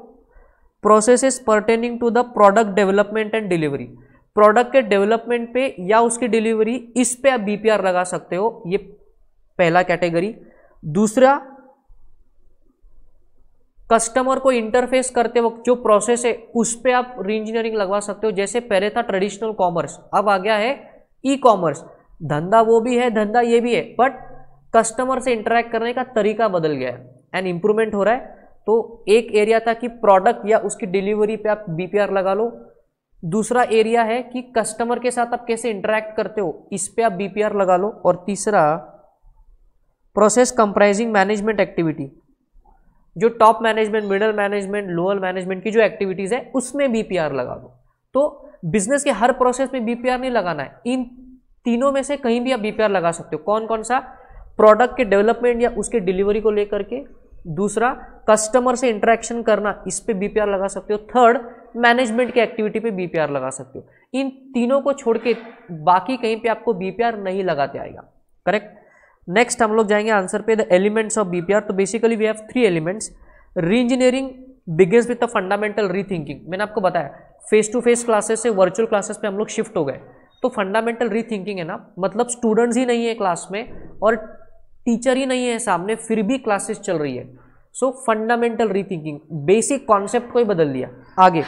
Processes pertaining to the product development and delivery, product के डेवलपमेंट पे या उसकी डिलीवरी, इस पे आप बीपीआर लगा सकते हो, ये पहला कैटेगरी। दूसरा, कस्टमर को इंटरफेस करते वक्त जो प्रोसेस है उस पे आप री इंजीनियरिंग लगवा सकते हो। जैसे पहले था ट्रेडिशनल कॉमर्स, अब आ गया है ई कॉमर्स। धंधा वो भी है, धंधा ये भी है, बट कस्टमर से इंटरेक्ट करने का तरीका बदल गया है एंड इंप्रूवमेंट हो रहा है। तो एक एरिया था कि प्रोडक्ट या उसकी डिलीवरी पे आप बीपीआर लगा लो। दूसरा एरिया है कि कस्टमर के साथ आप कैसे इंटरेक्ट करते हो, इस पे आप बीपीआर लगा लो। और तीसरा, प्रोसेस कंप्राइजिंग मैनेजमेंट एक्टिविटी, जो top management, middle management, lower management की जो एक्टिविटीज है उसमें बीपीआर लगा दो। तो बिजनेस के हर प्रोसेस में बीपीआर नहीं लगाना है, इन तीनों में से कहीं भी आप बीपीआर लगा सकते हो। कौन कौन सा? प्रोडक्ट के डेवलपमेंट या उसके डिलीवरी को लेकर के। दूसरा, कस्टमर से इंटरेक्शन करना, इस पे बीपीआर लगा सकते हो। थर्ड, मैनेजमेंट की एक्टिविटी पे बीपीआर लगा सकते हो। इन तीनों को छोड़ के बाकी कहीं पे आपको बीपीआर नहीं लगाते आएगा। करेक्ट। नेक्स्ट हम लोग जाएंगे आंसर पे, द एलिमेंट्स ऑफ बीपीआर। तो basically we have 3 elements. Reengineering begins with the fundamental rethinking. मैंने आपको बताया फेस टू फेस क्लासेस से वर्चुअल क्लासेस पे हम लोग शिफ्ट हो गए, तो फंडामेंटल रीथिंकिंग है ना, मतलब स्टूडेंट्स ही नहीं है क्लास में और टीचर ही नहीं है सामने, फिर भी क्लासेस चल रही है। So fundamental rethinking, basic concept को ही बदल दिया। आगे,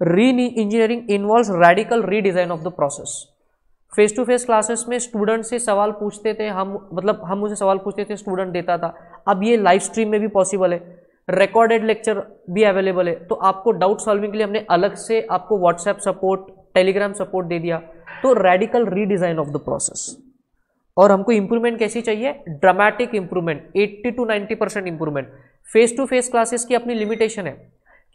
reengineering involves radical redesign of the process. Face to face classes में स्टूडेंट से सवाल पूछते थे हम उसे सवाल पूछते थे, स्टूडेंट देता था। अब ये लाइव स्ट्रीम में भी पॉसिबल है, रिकॉर्डेड लेक्चर भी अवेलेबल है। तो आपको डाउट सॉल्विंग के लिए हमने अलग से आपको व्हाट्सएप सपोर्ट, टेलीग्राम सपोर्ट दे दिया। तो radical redesign of the process. और हमको इंप्रूवमेंट कैसी चाहिए? Dramatic improvement, 80 to 90% improvement. Face to face classes की अपनी लिमिटेशन है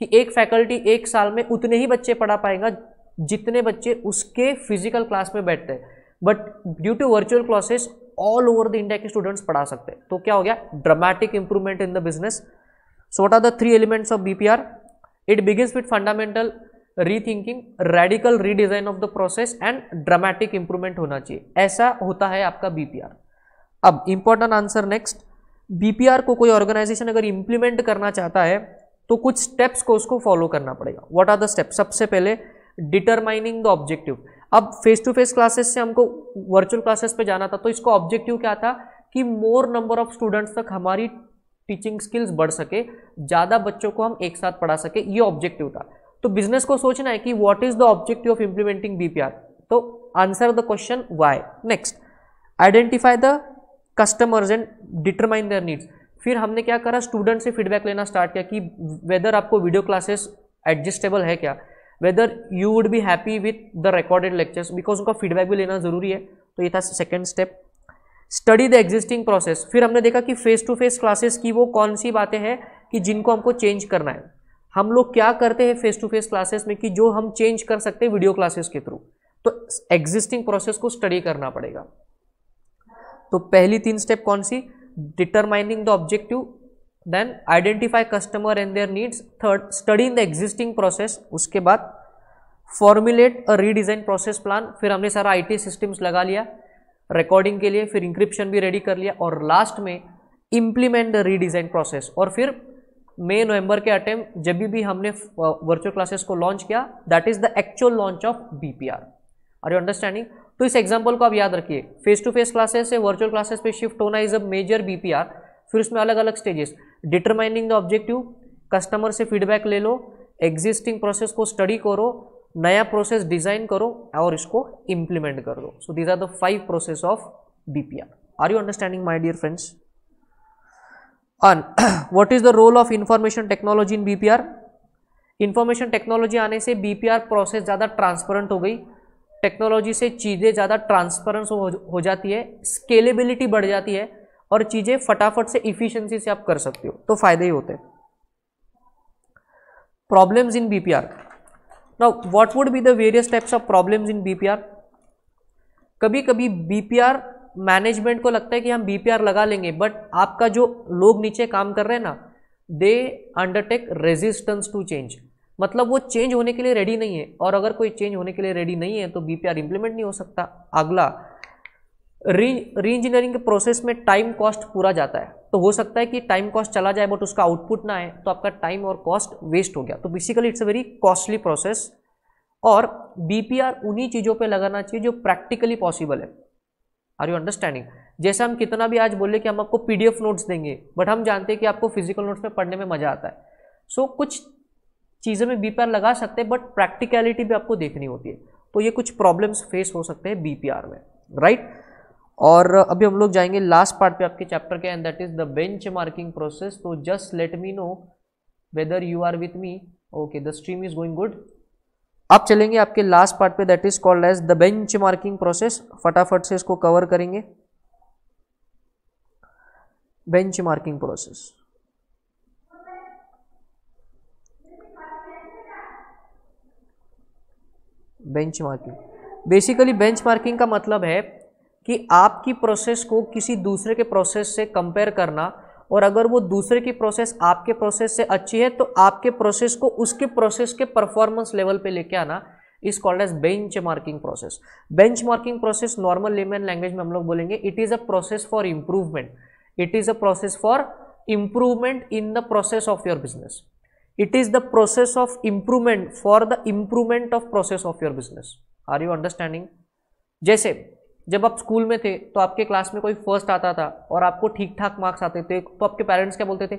कि एक फैकल्टी एक साल में उतने ही बच्चे पढ़ा पाएगा जितने बच्चे उसके फिजिकल क्लास में बैठते हैं, but due to virtual classes all over the India के स्टूडेंट्स पढ़ा सकते हैं। तो क्या हो गया? Dramatic improvement in the business. So what are the 3 elements of BPR? It begins with fundamental rethinking, radical redesign of the process and dramatic improvement होना चाहिए। ऐसा होता है आपका बीपीआर। अब इंपॉर्टेंट आंसर नेक्स्ट, बीपीआर को कोई ऑर्गेनाइजेशन अगर इंप्लीमेंट करना चाहता है तो कुछ स्टेप्स को उसको फॉलो करना पड़ेगा। What are the steps? सबसे पहले डिटरमाइनिंग द ऑब्जेक्टिव। अब फेस टू फेस क्लासेस से हमको वर्चुअल क्लासेस पे जाना था, तो इसका ऑब्जेक्टिव क्या था कि मोर नंबर ऑफ स्टूडेंट्स तक हमारी टीचिंग स्किल्स बढ़ सके, ज़्यादा बच्चों को हम एक साथ पढ़ा सके, ये ऑब्जेक्टिव था। तो बिजनेस को सोचना है कि what is the objective of implementing BPR. तो answer the question why. Next, identify the customers and determine their needs. फिर हमने क्या करा? स्टूडेंट से फीडबैक लेना स्टार्ट किया कि वेदर आपको वीडियो क्लासेस एडजस्टेबल है क्या, whether you would be happy with the recorded lectures, because उनका फीडबैक भी लेना जरूरी है। तो ये था second step. Study the existing process. फिर हमने देखा कि फेस टू फेस क्लासेस की वो कौन सी बातें हैं कि जिनको हमको चेंज करना है। हम लोग क्या करते हैं फेस टू फेस क्लासेस में कि जो हम चेंज कर सकते हैं वीडियो क्लासेस के थ्रू, तो एग्जिस्टिंग प्रोसेस को स्टडी करना पड़ेगा। तो पहली 3 स्टेप कौन सी, determining the objective, then identify customer and their needs, third study in the existing process, उसके बाद formulate a redesign process plan. फिर हमने सारा IT सिस्टम्स लगा लिया रिकॉर्डिंग के लिए, फिर इंक्रिप्शन भी रेडी कर लिया, और लास्ट में इम्प्लीमेंट द रीडिजाइन प्रोसेस। और फिर मई नवंबर के अटेम्प्ट जब भी हमने वर्चुअल क्लासेस को लॉन्च किया, that is the actual launch of BPR। Are you understanding? तो इस एग्जांपल को आप याद रखिए, फेस टू फेस क्लासेस से वर्चुअल क्लासेस पे शिफ्ट होना इज अ मेजर BPR। फिर उसमें अलग अलग stages, determining the objective, customer से फीडबैक ले लो, एग्जिस्टिंग प्रोसेस को स्टडी करो, नया प्रोसेस डिजाइन करो और इसको इंप्लीमेंट कर दो। So these are the 5 process of BPR। Are you understanding my dear friends? And what is the role of information technology in BPR? Information technology आने से BPR प्रोसेस ज़्यादा ट्रांसपेरेंट हो गई, टेक्नोलॉजी से चीज़ें ज़्यादा ट्रांसपेरेंस हो जाती है, स्केलेबिलिटी बढ़ जाती है और चीज़ें फटाफट से इफिशिएंसी से आप कर सकते हो, तो फायदे ही होते हैं। Problems in BPR। Now what would be the various types of problems in BPR? कभी कभी BPR मैनेजमेंट को लगता है कि हम BPR लगा लेंगे, बट आपका जो लोग नीचे काम कर रहे हैं ना, दे अंडरटेक रेजिस्टेंस टू चेंज, मतलब वो चेंज होने के लिए रेडी नहीं है, और अगर कोई चेंज होने के लिए रेडी नहीं है तो BPR इंप्लीमेंट नहीं हो सकता। अगला, री इंजीनियरिंग के प्रोसेस में टाइम कॉस्ट पूरा जाता है, तो हो सकता है कि टाइम कॉस्ट चला जाए बट उसका आउटपुट ना आए, तो आपका टाइम और कॉस्ट वेस्ट हो गया। तो basically it's a very costly process, और BPR उन्हीं चीज़ों पे लगाना चाहिए जो प्रैक्टिकली पॉसिबल है। Are you understanding? जैसे हम कितना भी आज बोले कि हम आपको PDF नोट्स देंगे, बट हम जानते हैं कि आपको फिजिकल नोट्स में पढ़ने में मजा आता है। सो कुछ चीज़ों में BPR लगा सकते हैं, बट प्रैक्टिकलिटी भी आपको देखनी होती है। तो ये कुछ प्रॉब्लम्स फेस हो सकते हैं BPR में, राइट? और अभी हम लोग जाएंगे लास्ट पार्ट पे आपके चैप्टर के, and that is the benchmarking process. तो just let me know whether you are with me. Okay, the stream is going good. आप चलेंगे आपके लास्ट पार्ट पे, that is called as the benchmarking process. फटाफट से इसको कवर करेंगे। Benchmarking process, benchmarking, basically benchmarking का मतलब है कि आपकी प्रोसेस को किसी दूसरे के प्रोसेस से कंपेयर करना, और अगर वो दूसरे की प्रोसेस आपके प्रोसेस से अच्छी है तो आपके प्रोसेस को उसके प्रोसेस के परफॉर्मेंस लेवल पे लेके आना is called as benchmarking process. Benchmarking process normal layman language में हम लोग बोलेंगे it is a process for improvement. It is a process for improvement in the process of your business. It is the process of improvement for the improvement of process of your business. Are you understanding? जैसे जब आप स्कूल में थे तो आपके क्लास में कोई फर्स्ट आता था और आपको ठीक ठाक मार्क्स आते थे, तो आपके पेरेंट्स क्या बोलते थे?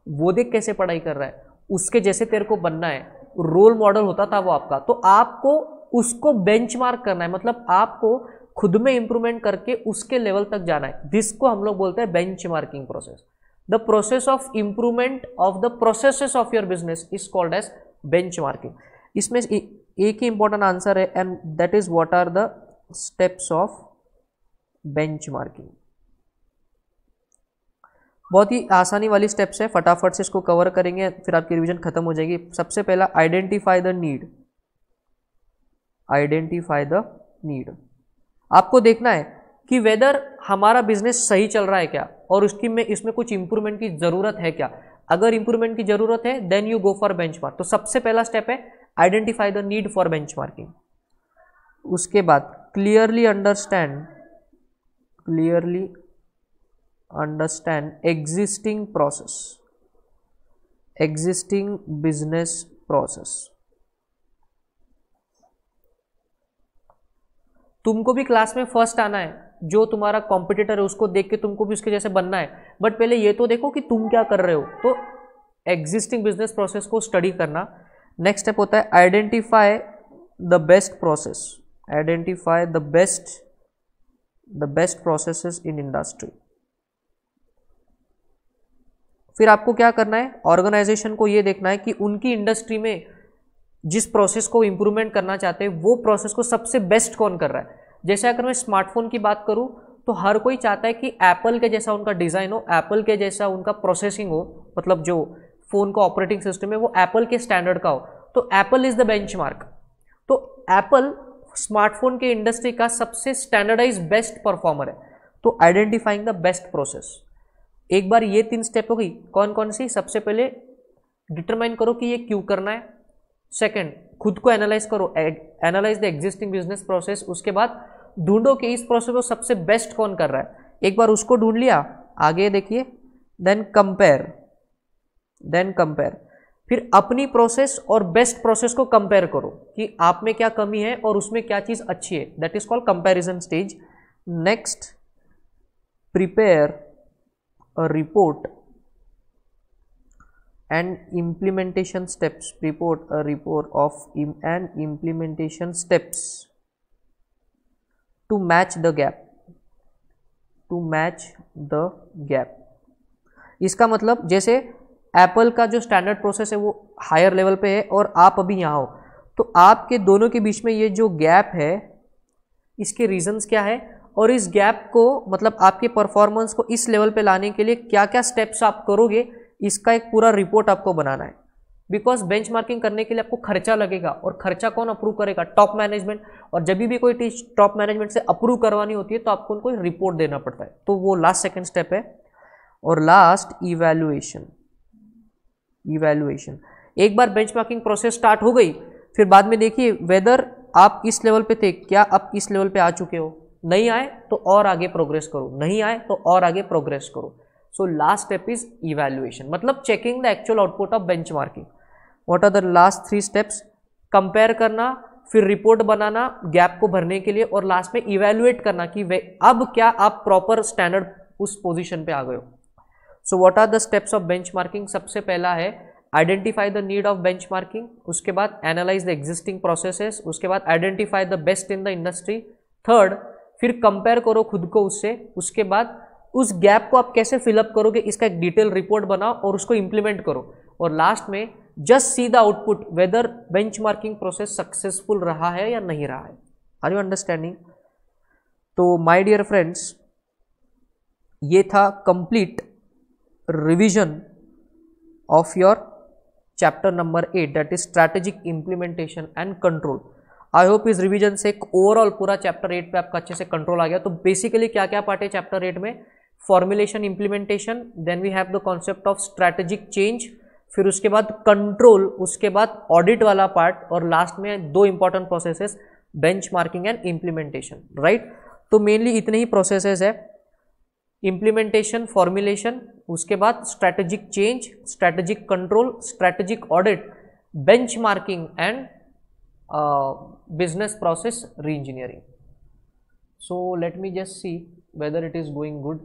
वो देख कैसे पढ़ाई कर रहा है, उसके जैसे तेरे को बनना है। रोल मॉडल होता था वो आपका। तो आपको उसको बेंचमार्क करना है, मतलब आपको खुद में इंप्रूवमेंट करके उसके लेवल तक जाना है। दिस को हम लोग बोलते हैं benchmarking process. The process of improvement of the processes of your business is called as benchmarking. इसमें एक ही इंपॉर्टेंट आंसर है, and that is what are the steps of benchmarking. बहुत ही आसानी वाली स्टेप्स है, फटाफट से इसको कवर करेंगे, फिर आपकी रिवीजन खत्म हो जाएगी। सबसे पहला, identify the need. Identify the need, आपको देखना है कि वेदर हमारा बिजनेस सही चल रहा है क्या, और उसकी में इसमें कुछ इंप्रूवमेंट की जरूरत है क्या। अगर इंप्रूवमेंट की जरूरत है then you go for benchmark. तो सबसे पहला स्टेप है identify the need for benchmarking. उसके बाद clearly understand existing process, existing business process. तुमको भी क्लास में फर्स्ट आना है, जो तुम्हारा कॉम्पिटिटर है उसको देख के तुमको भी उसके जैसे बनना है, बट पहले ये तो देखो कि तुम क्या कर रहे हो। तो एग्जिस्टिंग बिजनेस प्रोसेस को स्टडी करना। नेक्स्ट स्टेप होता है identify the best process, identify the best processes in industry. फिर आपको क्या करना है, ऑर्गेनाइजेशन को ये देखना है कि उनकी इंडस्ट्री में जिस प्रोसेस को इम्प्रूवमेंट करना चाहते हैं वो प्रोसेस को सबसे बेस्ट कौन कर रहा है। जैसे अगर मैं स्मार्टफोन की बात करूं तो हर कोई चाहता है कि एप्पल के जैसा उनका डिज़ाइन हो, एप्पल के जैसा उनका प्रोसेसिंग हो, मतलब जो फ़ोन का ऑपरेटिंग सिस्टम है वो एप्पल के स्टैंडर्ड का हो। तो एप्पल इज़ द बेंचमार्क। तो एप्पल स्मार्टफोन के इंडस्ट्री का सबसे स्टैंडर्डाइज बेस्ट परफॉर्मर है। तो आइडेंटिफाइंग द बेस्ट प्रोसेस, एक बार ये 3 स्टेप हो गई। कौन कौन सी? सबसे पहले डिटरमाइन करो कि ये क्यों करना है। सेकंड, खुद को एनालाइज करो, analyse the existing business process. उसके बाद ढूंढो कि इस प्रोसेस को सबसे बेस्ट कौन कर रहा है। एक बार उसको ढूंढ लिया, आगे देखिए, देन कंपेयर, फिर अपनी प्रोसेस और बेस्ट प्रोसेस को कंपेयर करो कि आप में क्या कमी है और उसमें क्या चीज अच्छी है। That is called comparison stage. Next, prepare a report and implementation steps, report a report of and implementation steps to match the gap, इसका मतलब जैसे एप्पल का जो स्टैंडर्ड प्रोसेस है वो हायर लेवल पे है और आप अभी यहाँ हो, तो आपके दोनों के बीच में ये जो गैप है इसके रीजंस क्या है और इस गैप को मतलब आपके परफॉर्मेंस को इस लेवल पे लाने के लिए क्या क्या स्टेप्स आप करोगे, इसका एक पूरा रिपोर्ट आपको बनाना है। बिकॉज बेंचमार्किंग करने के लिए आपको खर्चा लगेगा और खर्चा कौन अप्रूव करेगा? Top management. और जब भी कोई चीज टॉप मैनेजमेंट से अप्रूव करवानी होती है तो आपको उनको रिपोर्ट देना पड़ता है, तो वो लास्ट सेकेंड स्टेप है। और लास्ट, इवैल्यूएशन। एक बार बेंचमार्किंग प्रोसेस स्टार्ट हो गई, फिर बाद में देखिए वेदर आप इस लेवल पे थे, क्या आप इस लेवल पे आ चुके हो। नहीं आए तो और आगे प्रोग्रेस करो, नहीं आए तो और आगे प्रोग्रेस करो। So last step is evaluation, मतलब checking the actual output of benchmarking. What are the last 3 steps? Compare करना, फिर रिपोर्ट बनाना गैप को भरने के लिए, और लास्ट में इवैल्यूएट करना कि अब क्या आप प्रॉपर स्टैंडर्ड उस पोजीशन पे आ गए हो। So what are the steps of benchmarking? सबसे पहला है identify the need of benchmarking, उसके बाद एनालाइज द एग्जिस्टिंग प्रोसेसेस, उसके बाद identify the best in the industry, third फिर कंपेयर करो खुद को उससे, उसके बाद उस गैप को आप कैसे फिलअप करोगे इसका एक डिटेल रिपोर्ट बनाओ और उसको इंप्लीमेंट करो, और लास्ट में just see the output whether benchmarking process successful रहा है या नहीं रहा है। Are you understanding? तो माय डियर फ्रेंड्स, ये था complete revision of your chapter number 8, that is strategic implementation and control. I hope इस रिवीजन से एक ओवरऑल पूरा चैप्टर 8 पे आपका अच्छे से कंट्रोल आ गया। तो बेसिकली क्या क्या पार्ट है चैप्टर 8 में? Formulation, implementation, then we have the concept of strategic change, फिर उसके बाद कंट्रोल, उसके बाद ऑडिट वाला पार्ट, और लास्ट में 2 important processes, benchmarking and implementation, right. तो मेनली इतने ही प्रोसेसेस है, इंप्लीमेंटेशन, फॉर्मुलेशन, उसके बाद strategic change, strategic control, strategic audit, benchmarking and business process re-engineering. So let me just see whether it is going good.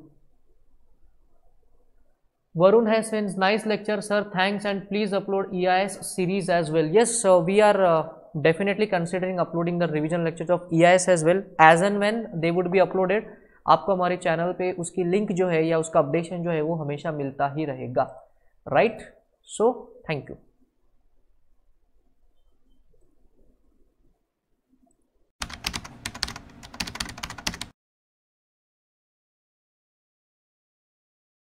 Varun has sent nice lecture sir, thanks, and please upload EIS series as well. Yes, so we are definitely considering uploading the revision lectures of EIS as well, as and when they would be uploaded. आपको हमारे चैनल पे उसकी लिंक जो है या उसका अपडेशन जो है वो हमेशा मिलता ही रहेगा, राइट। So thank you.